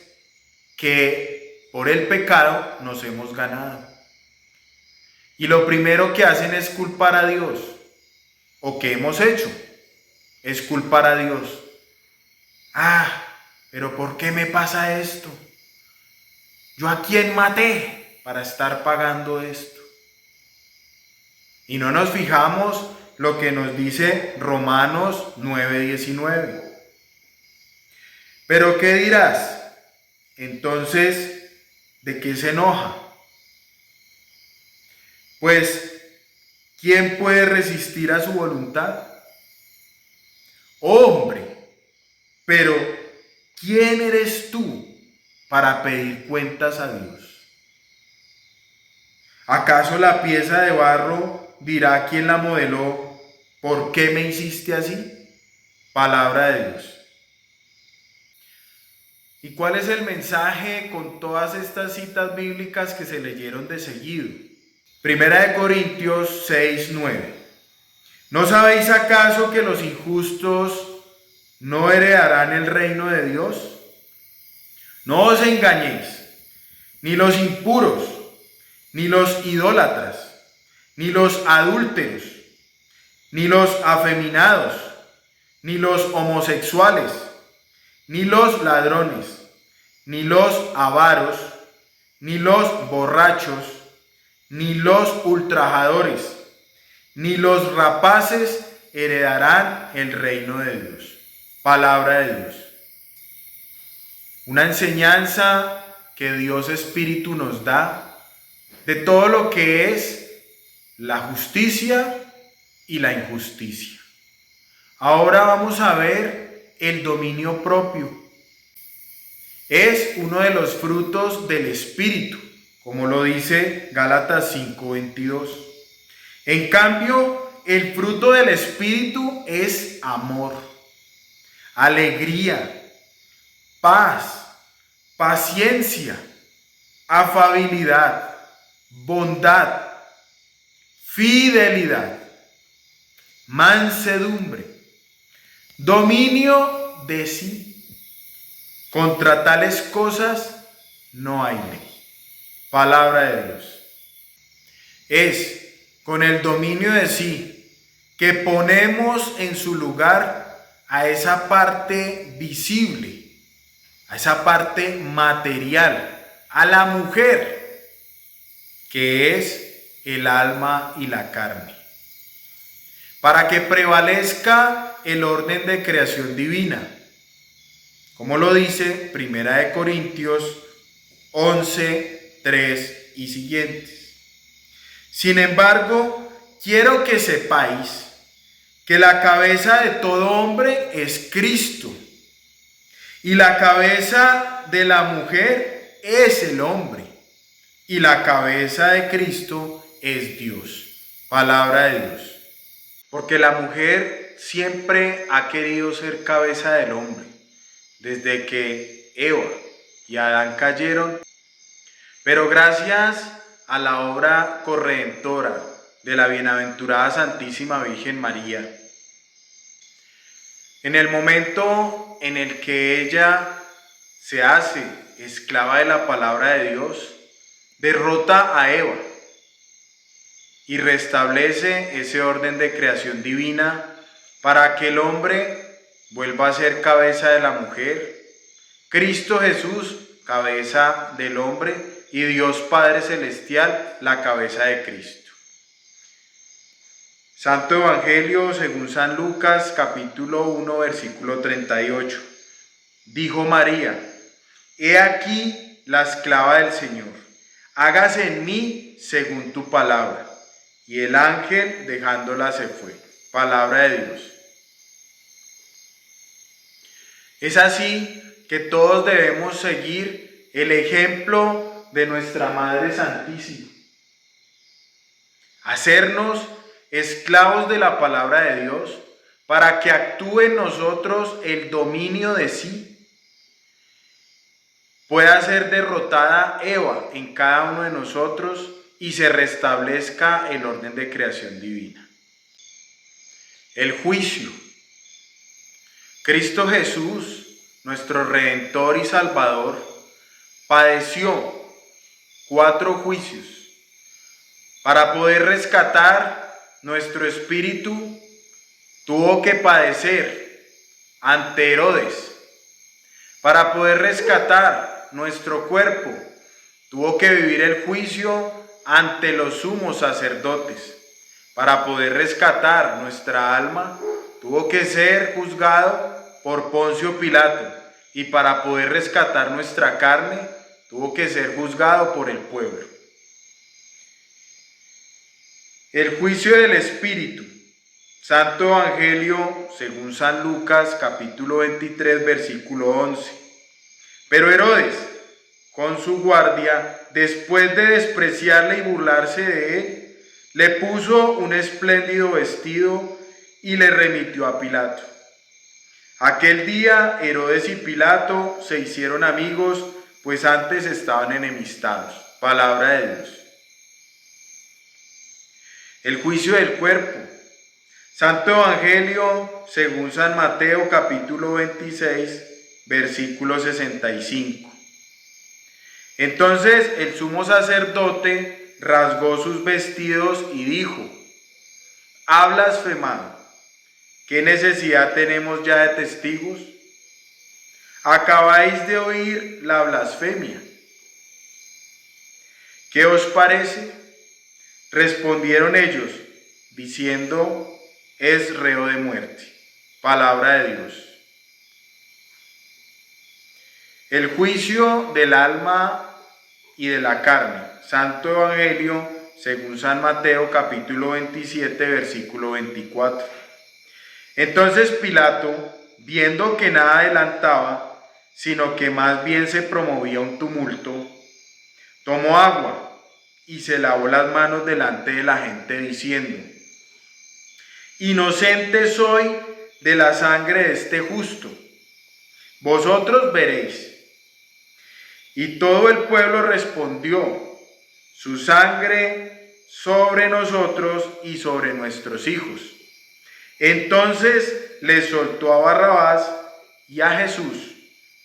que por el pecado nos hemos ganado. Y lo primero que hacen es culpar a Dios, o que hemos hecho, es culpar a Dios. Pero ¿por qué me pasa esto? ¿Yo a quién maté para estar pagando esto? Y no nos fijamos lo que nos dice Romanos 9:19. ¿Pero qué dirás? Entonces, ¿de qué se enoja? Pues, ¿quién puede resistir a su voluntad? Hombre, pero ¿quién eres tú para pedir cuentas a Dios? ¿Acaso la pieza de barro dirá a quien la modeló: ¿por qué me hiciste así? Palabra de Dios. ¿Y cuál es el mensaje con todas estas citas bíblicas que se leyeron de seguido? Primera de Corintios 6:9. ¿No sabéis acaso que los injustos no heredarán el reino de Dios? No os engañéis, ni los impuros, ni los idólatras, ni los adúlteros, ni los afeminados, ni los homosexuales, ni los ladrones, ni los avaros, ni los borrachos, ni los ultrajadores, ni los rapaces heredarán el reino de Dios. Palabra de Dios. Una enseñanza que Dios Espíritu nos da de todo lo que es la justicia y la injusticia. Ahora vamos a ver el dominio propio. Es uno de los frutos del Espíritu, como lo dice Gálatas 5:22. En cambio, el fruto del Espíritu es amor, alegría, paz, paciencia, afabilidad, bondad, fidelidad, mansedumbre, dominio de sí. Contra tales cosas no hay ley. Palabra de Dios. Es con el dominio de sí que ponemos en su lugar a esa parte visible, a esa parte material, a la mujer, que es el alma y la carne, para que prevalezca el orden de creación divina, como lo dice 1 Corintios 11, 3 y siguientes. Sin embargo, quiero que sepáis que la cabeza de todo hombre es Cristo, y la cabeza de la mujer es el hombre, y la cabeza de Cristo es Dios. Palabra de Dios. Porque la mujer siempre ha querido ser cabeza del hombre, desde que Eva y Adán cayeron, pero gracias a la obra corredentora de la bienaventurada Santísima Virgen María, en el momento en el que ella se hace esclava de la palabra de Dios, derrota a Eva y restablece ese orden de creación divina para que el hombre vuelva a ser cabeza de la mujer, Cristo Jesús, cabeza del hombre, y Dios Padre Celestial, la cabeza de Cristo. Santo Evangelio según San Lucas, capítulo 1, versículo 38. Dijo María: He aquí la esclava del Señor, hágase en mí según tu palabra. Y el ángel, dejándola, se fue. Palabra de Dios. Es así que todos debemos seguir el ejemplo de nuestra Madre Santísima. Hacernos esclavos de la palabra de Dios para que actúe en nosotros el dominio de sí. Pueda ser derrotada Eva en cada uno de nosotros y se restablezca el orden de creación divina. El juicio. Cristo Jesús, nuestro Redentor y Salvador, padeció 4 juicios. Para poder rescatar nuestro espíritu, tuvo que padecer ante Herodes. Para poder rescatar nuestro cuerpo, tuvo que vivir el juicio ante los sumos sacerdotes. Para poder rescatar nuestra alma, tuvo que ser juzgado por Poncio Pilato, y para poder rescatar nuestra carne, tuvo que ser juzgado por el pueblo. El juicio del Espíritu. Santo Evangelio según San Lucas, capítulo 23, versículo 11. Pero Herodes, con su guardia, después de despreciarle y burlarse de él, le puso un espléndido vestido y le remitió a Pilato. Aquel día Herodes y Pilato se hicieron amigos, pues antes estaban enemistados. Palabra de Dios. El juicio del cuerpo. Santo Evangelio según San Mateo, capítulo 26, versículo 65. Entonces el sumo sacerdote rasgó sus vestidos y dijo: ha blasfemado. ¿Qué necesidad tenemos ya de testigos? Acabáis de oír la blasfemia. ¿Qué os parece? Respondieron ellos, diciendo, es reo de muerte. Palabra de Dios. El juicio del alma y de la carne. Santo Evangelio según San Mateo capítulo 27 versículo 24. Entonces Pilato, viendo que nada adelantaba, sino que más bien se promovía un tumulto, tomó agua y se lavó las manos delante de la gente diciendo, inocente soy de la sangre de este justo, vosotros veréis. Y todo el pueblo respondió, su sangre sobre nosotros y sobre nuestros hijos. Entonces le soltó a Barrabás y a Jesús,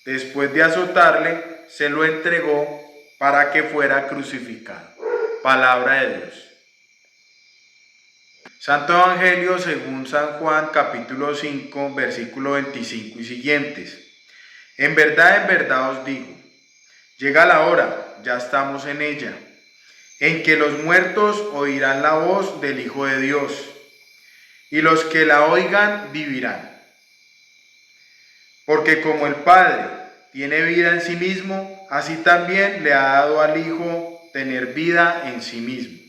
después de azotarle, se lo entregó para que fuera crucificado. Palabra de Dios. Santo Evangelio según San Juan capítulo 5 versículo 25 y siguientes. En verdad os digo, llega la hora, ya estamos en ella, en que los muertos oirán la voz del Hijo de Dios, y los que la oigan vivirán. Porque como el Padre tiene vida en sí mismo, así también le ha dado al Hijo tener vida en sí mismo.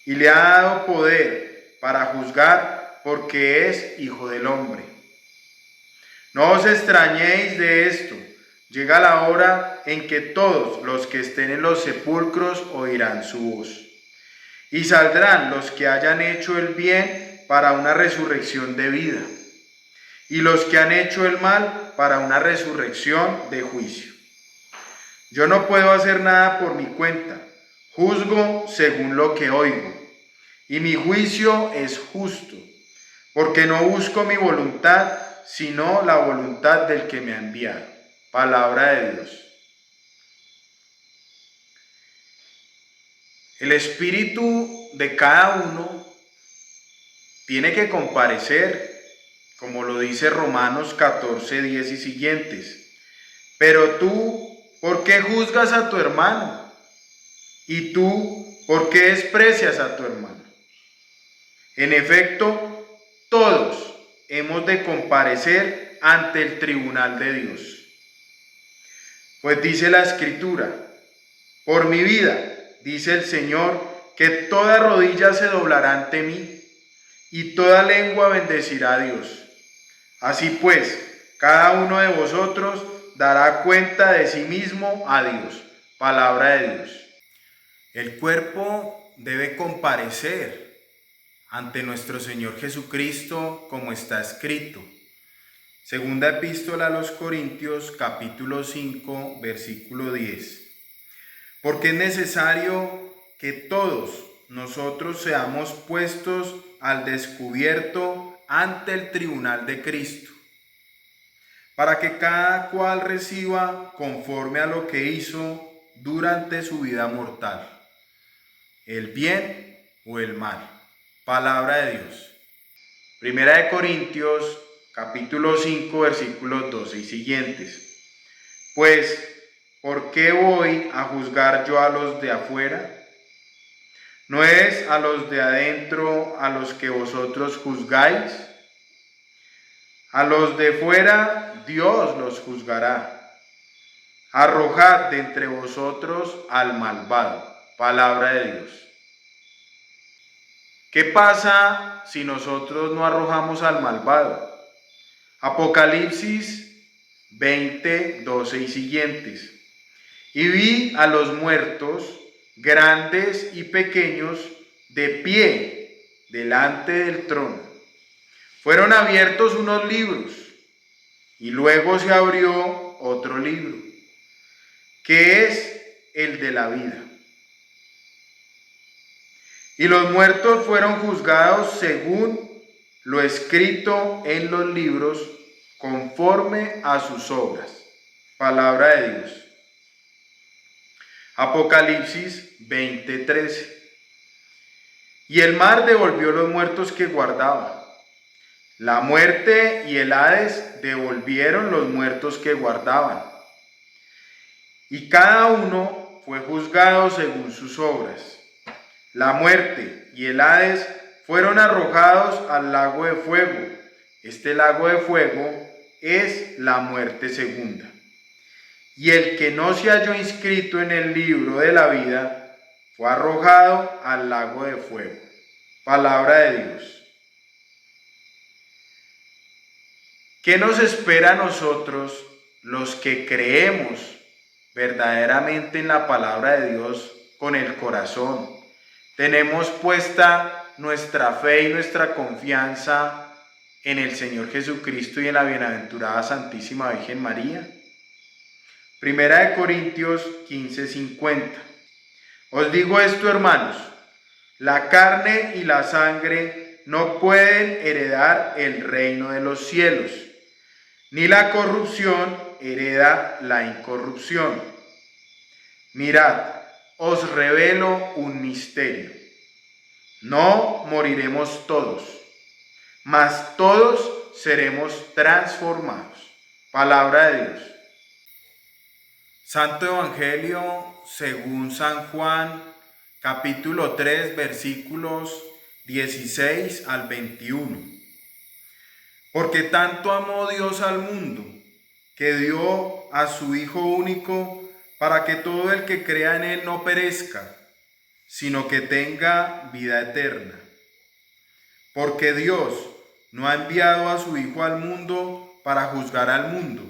Y le ha dado poder para juzgar, porque es Hijo del Hombre. No os extrañéis de esto. Llega la hora en que todos los que estén en los sepulcros oirán su voz. Y saldrán los que hayan hecho el bien para una resurrección de vida, y los que han hecho el mal para una resurrección de juicio. Yo no puedo hacer nada por mi cuenta, juzgo según lo que oigo, y mi juicio es justo, porque no busco mi voluntad, sino la voluntad del que me ha enviado. Palabra de Dios. El espíritu de cada uno tiene que comparecer, como lo dice Romanos 14, 10 y siguientes. Pero tú, ¿por qué juzgas a tu hermano? ¿Y tú, por qué desprecias a tu hermano? En efecto, todos hemos de comparecer ante el tribunal de Dios. Pues dice la Escritura, por mi vida, dice el Señor, que toda rodilla se doblará ante mí, y toda lengua bendecirá a Dios. Así pues, cada uno de vosotros dará cuenta de sí mismo a Dios. Palabra de Dios. El cuerpo debe comparecer ante nuestro Señor Jesucristo, como está escrito. Segunda epístola a los Corintios, capítulo 5, versículo 10. Porque es necesario que todos nosotros seamos puestos al descubierto ante el tribunal de Cristo, para que cada cual reciba conforme a lo que hizo durante su vida mortal, el bien o el mal. Palabra de Dios. Primera de Corintios, capítulo 5, versículos 12 y siguientes. Pues, ¿por qué voy a juzgar yo a los de afuera? ¿No es a los de adentro a los que vosotros juzgáis? A los de fuera Dios los juzgará. Arrojad de entre vosotros al malvado. Palabra de Dios. ¿Qué pasa si nosotros no arrojamos al malvado? Apocalipsis 20, 12 y siguientes. Y vi a los muertos, grandes y pequeños, de pie delante del trono. Fueron abiertos unos libros, y luego se abrió otro libro, que es el de la vida. Y los muertos fueron juzgados según lo escrito en los libros, conforme a sus obras. Palabra de Dios. Apocalipsis 20:13. Y el mar devolvió los muertos que guardaba. La muerte y el Hades devolvieron los muertos que guardaban. Y cada uno fue juzgado según sus obras. La muerte y el Hades fueron arrojados al lago de fuego. Este lago de fuego es la muerte segunda. Y el que no se halló inscrito en el libro de la vida fue arrojado al lago de fuego. Palabra de Dios. ¿Qué nos espera a nosotros, los que creemos verdaderamente en la palabra de Dios con el corazón? Tenemos puesta nuestra fe y nuestra confianza en el Señor Jesucristo y en la bienaventurada Santísima Virgen María. Primera de Corintios 15:50. Os digo esto, hermanos, la carne y la sangre no pueden heredar el reino de los cielos, ni la corrupción hereda la incorrupción. Mirad, os revelo un misterio. No moriremos todos, mas todos seremos transformados. Palabra de Dios. Santo Evangelio según San Juan, capítulo 3, versículos 16 al 21. Porque tanto amó Dios al mundo, que dio a su Hijo único, para que todo el que crea en Él no perezca, sino que tenga vida eterna. Porque Dios no ha enviado a su Hijo al mundo para juzgar al mundo,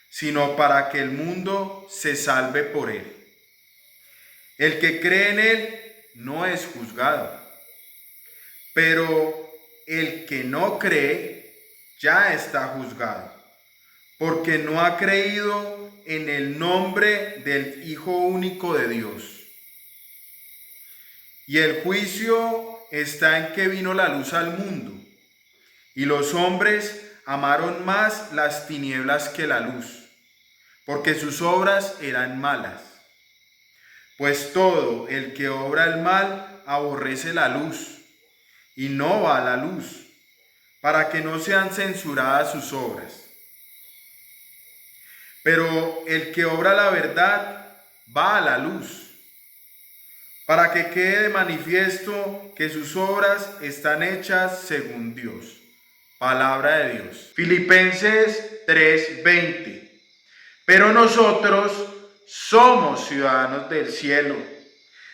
sino para que el mundo se salve por Él. El que cree en Él no es juzgado, pero el que no cree ya está juzgado, porque no ha creído en el nombre del Hijo único de Dios. Y el juicio está en que vino la luz al mundo, y los hombres amaron más las tinieblas que la luz, porque sus obras eran malas. Pues todo el que obra el mal aborrece la luz, y no va a la luz, para que no sean censuradas sus obras. Pero el que obra la verdad va a la luz, para que quede de manifiesto que sus obras están hechas según Dios. Palabra de Dios. Filipenses 3:20. Pero nosotros somos ciudadanos del cielo,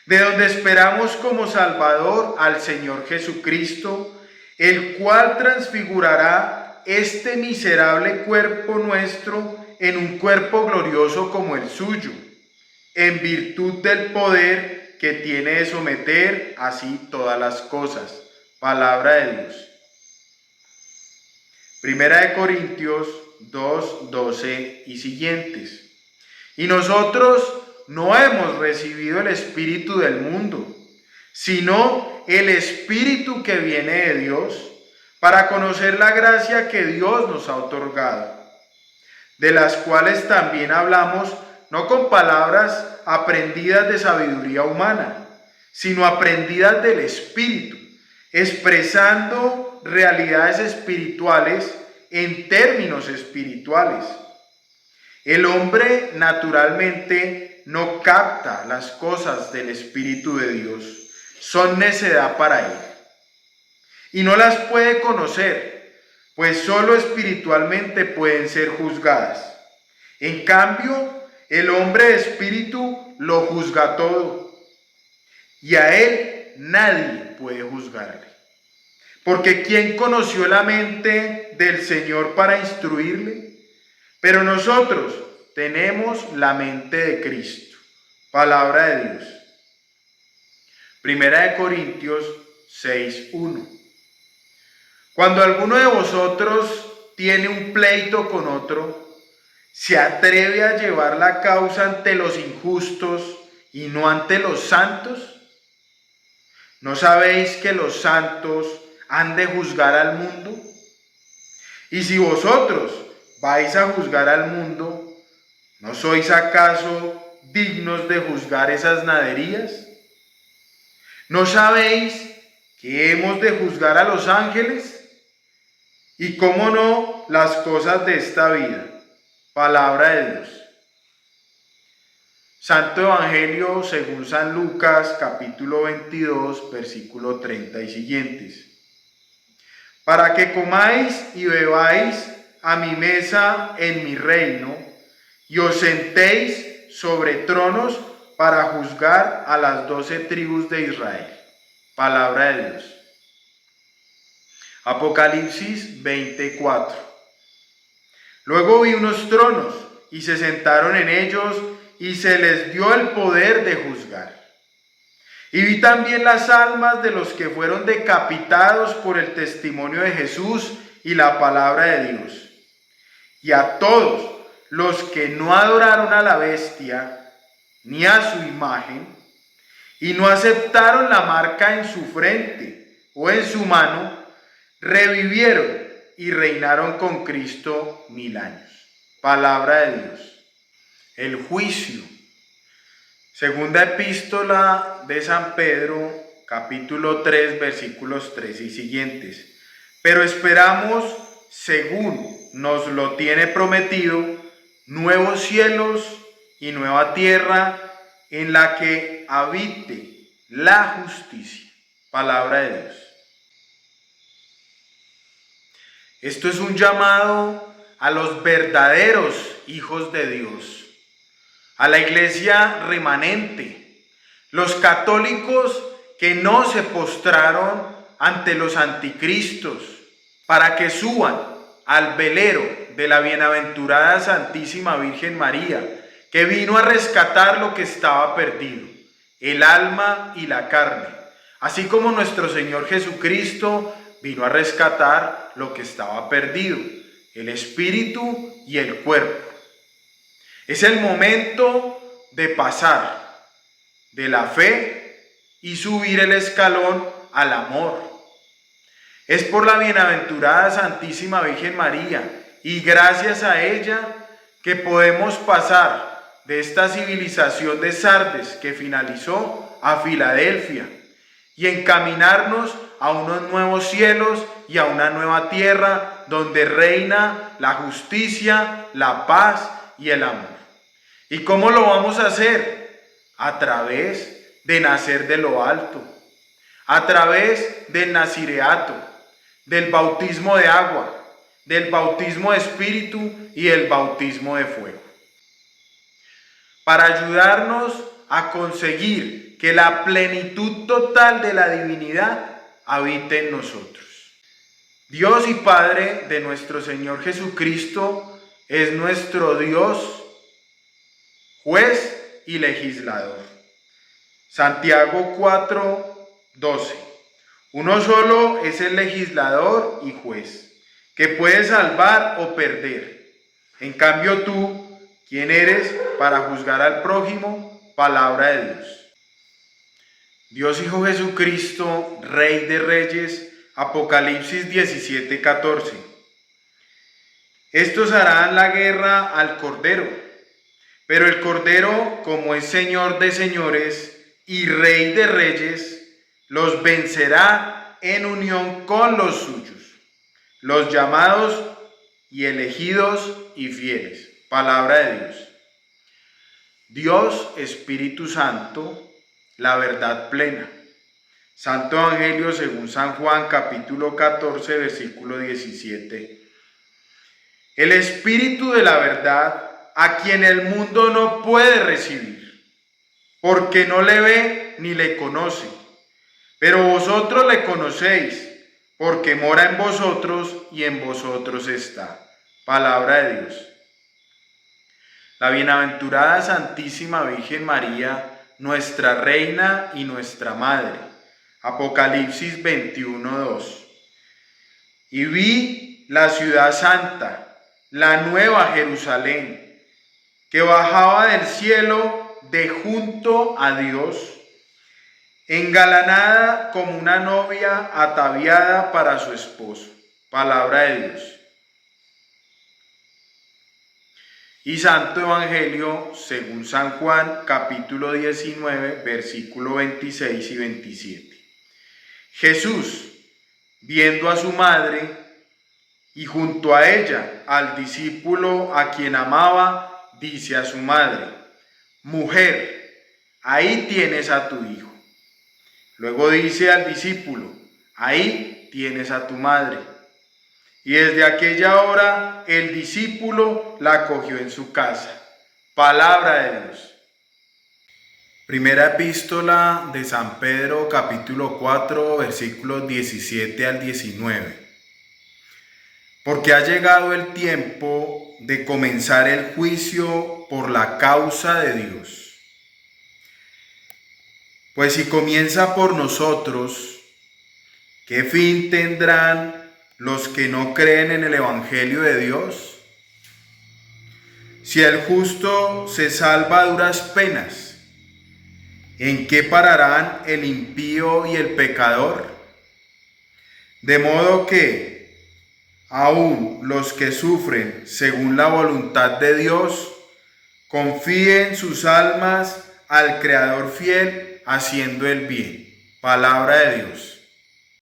de donde esperamos como Salvador al Señor Jesucristo, el cual transfigurará este miserable cuerpo nuestro en un cuerpo glorioso como el suyo, en virtud del poder que tiene de someter así todas las cosas. Palabra de Dios. Primera de Corintios 2, 12 y siguientes. Y nosotros no hemos recibido el espíritu del mundo, sino el espíritu que viene de Dios, para conocer la gracia que Dios nos ha otorgado, de las cuales también hablamos, no con palabras aprendidas de sabiduría humana, sino aprendidas del Espíritu, expresando realidades espirituales en términos espirituales. El hombre naturalmente no capta las cosas del Espíritu de Dios, son necedad para él, y no las puede conocer, pues solo espiritualmente pueden ser juzgadas. En cambio, el hombre de espíritu lo juzga todo, y a él nadie puede juzgarle. Porque ¿quién conoció la mente del Señor para instruirle? Pero nosotros tenemos la mente de Cristo. Palabra de Dios. Primera de Corintios 6:1. Cuando alguno de vosotros tiene un pleito con otro, ¿se atreve a llevar la causa ante los injustos y no ante los santos? ¿No sabéis que los santos han de juzgar al mundo? Y si vosotros vais a juzgar al mundo, ¿no sois acaso dignos de juzgar esas naderías? ¿No sabéis ¿Que hemos de juzgar a los ángeles? Y cómo no, las cosas de esta vida. Palabra de Dios. Santo Evangelio según San Lucas, capítulo 22, versículo 30 y siguientes. Para que comáis y bebáis a mi mesa en mi reino, y os sentéis sobre tronos para juzgar a las 12 tribus de Israel. Palabra de Dios. Apocalipsis 24. Luego vi unos tronos, y se sentaron en ellos, y se les dio el poder de juzgar. Y vi también las almas de los que fueron decapitados por el testimonio de Jesús y la palabra de Dios. Y a todos los que no adoraron a la bestia, ni a su imagen, y no aceptaron la marca en su frente o en su mano, revivieron y reinaron con Cristo 1000 años. Palabra de Dios. El juicio. Segunda epístola de San Pedro, capítulo 3, versículos 3 y siguientes. Pero esperamos, según nos lo tiene prometido, nuevos cielos y nueva tierra en la que habite la justicia. Palabra de Dios. Esto es un llamado a los verdaderos hijos de Dios, a la iglesia remanente, los católicos que no se postraron ante los anticristos, para que suban al velero de la bienaventurada Santísima Virgen María, que vino a rescatar lo que estaba perdido, el alma y la carne, así como nuestro Señor Jesucristo vino a rescatar lo que estaba perdido, el espíritu y el cuerpo. Es el momento de pasar de la fe y subir el escalón al amor. Es por la bienaventurada Santísima Virgen María y gracias a ella que podemos pasar de esta civilización de Sardes que finalizó a Filadelfia y encaminarnos a unos nuevos cielos y a una nueva tierra donde reina la justicia, la paz y el amor. ¿Y cómo lo vamos a hacer? A través de nacer de lo alto, a través del nazireato, del bautismo de agua, del bautismo de espíritu y el bautismo de fuego. Para ayudarnos a conseguir que la plenitud total de la divinidad habite en nosotros. Dios y Padre de nuestro Señor Jesucristo es nuestro Dios, juez y legislador. Santiago 4:12. Uno solo es el legislador y juez, que puede salvar o perder. En cambio tú, ¿quién eres para juzgar al prójimo? Palabra de Dios. Dios Hijo Jesucristo, Rey de Reyes, Apocalipsis 17:14. Estos harán la guerra al Cordero, pero el Cordero, como es Señor de señores y Rey de reyes, los vencerá en unión con los suyos, los llamados y elegidos y fieles. Palabra de Dios. Dios Espíritu Santo, la verdad plena. Santo Evangelio según San Juan, capítulo 14, versículo 17. El Espíritu de la verdad, a quien el mundo no puede recibir, porque no le ve ni le conoce. Pero vosotros le conocéis, porque mora en vosotros y en vosotros está. Palabra de Dios. La bienaventurada Santísima Virgen María, nuestra Reina y nuestra Madre. Apocalipsis 21:2. Y vi la ciudad santa, la nueva Jerusalén, que bajaba del cielo de junto a Dios, engalanada como una novia ataviada para su esposo. Palabra de Dios. Y Santo Evangelio según San Juan, capítulo 19, versículo 26 y 27. Jesús, viendo a su madre y junto a ella al discípulo a quien amaba, dice a su madre: Mujer, ahí tienes a tu hijo. Luego dice al discípulo: Ahí tienes a tu madre. Y desde aquella hora el discípulo la acogió en su casa. Palabra de Dios. Primera epístola de San Pedro, capítulo 4, versículos 17 al 19. Porque ha llegado el tiempo de comenzar el juicio por la causa de Dios. Pues si comienza por nosotros, ¿qué fin tendrán los que no creen en el Evangelio de Dios? Si el justo se salva a duras penas, ¿en qué pararán el impío y el pecador? De modo que, aun los que sufren según la voluntad de Dios, confíen sus almas al Creador fiel, haciendo el bien. Palabra de Dios.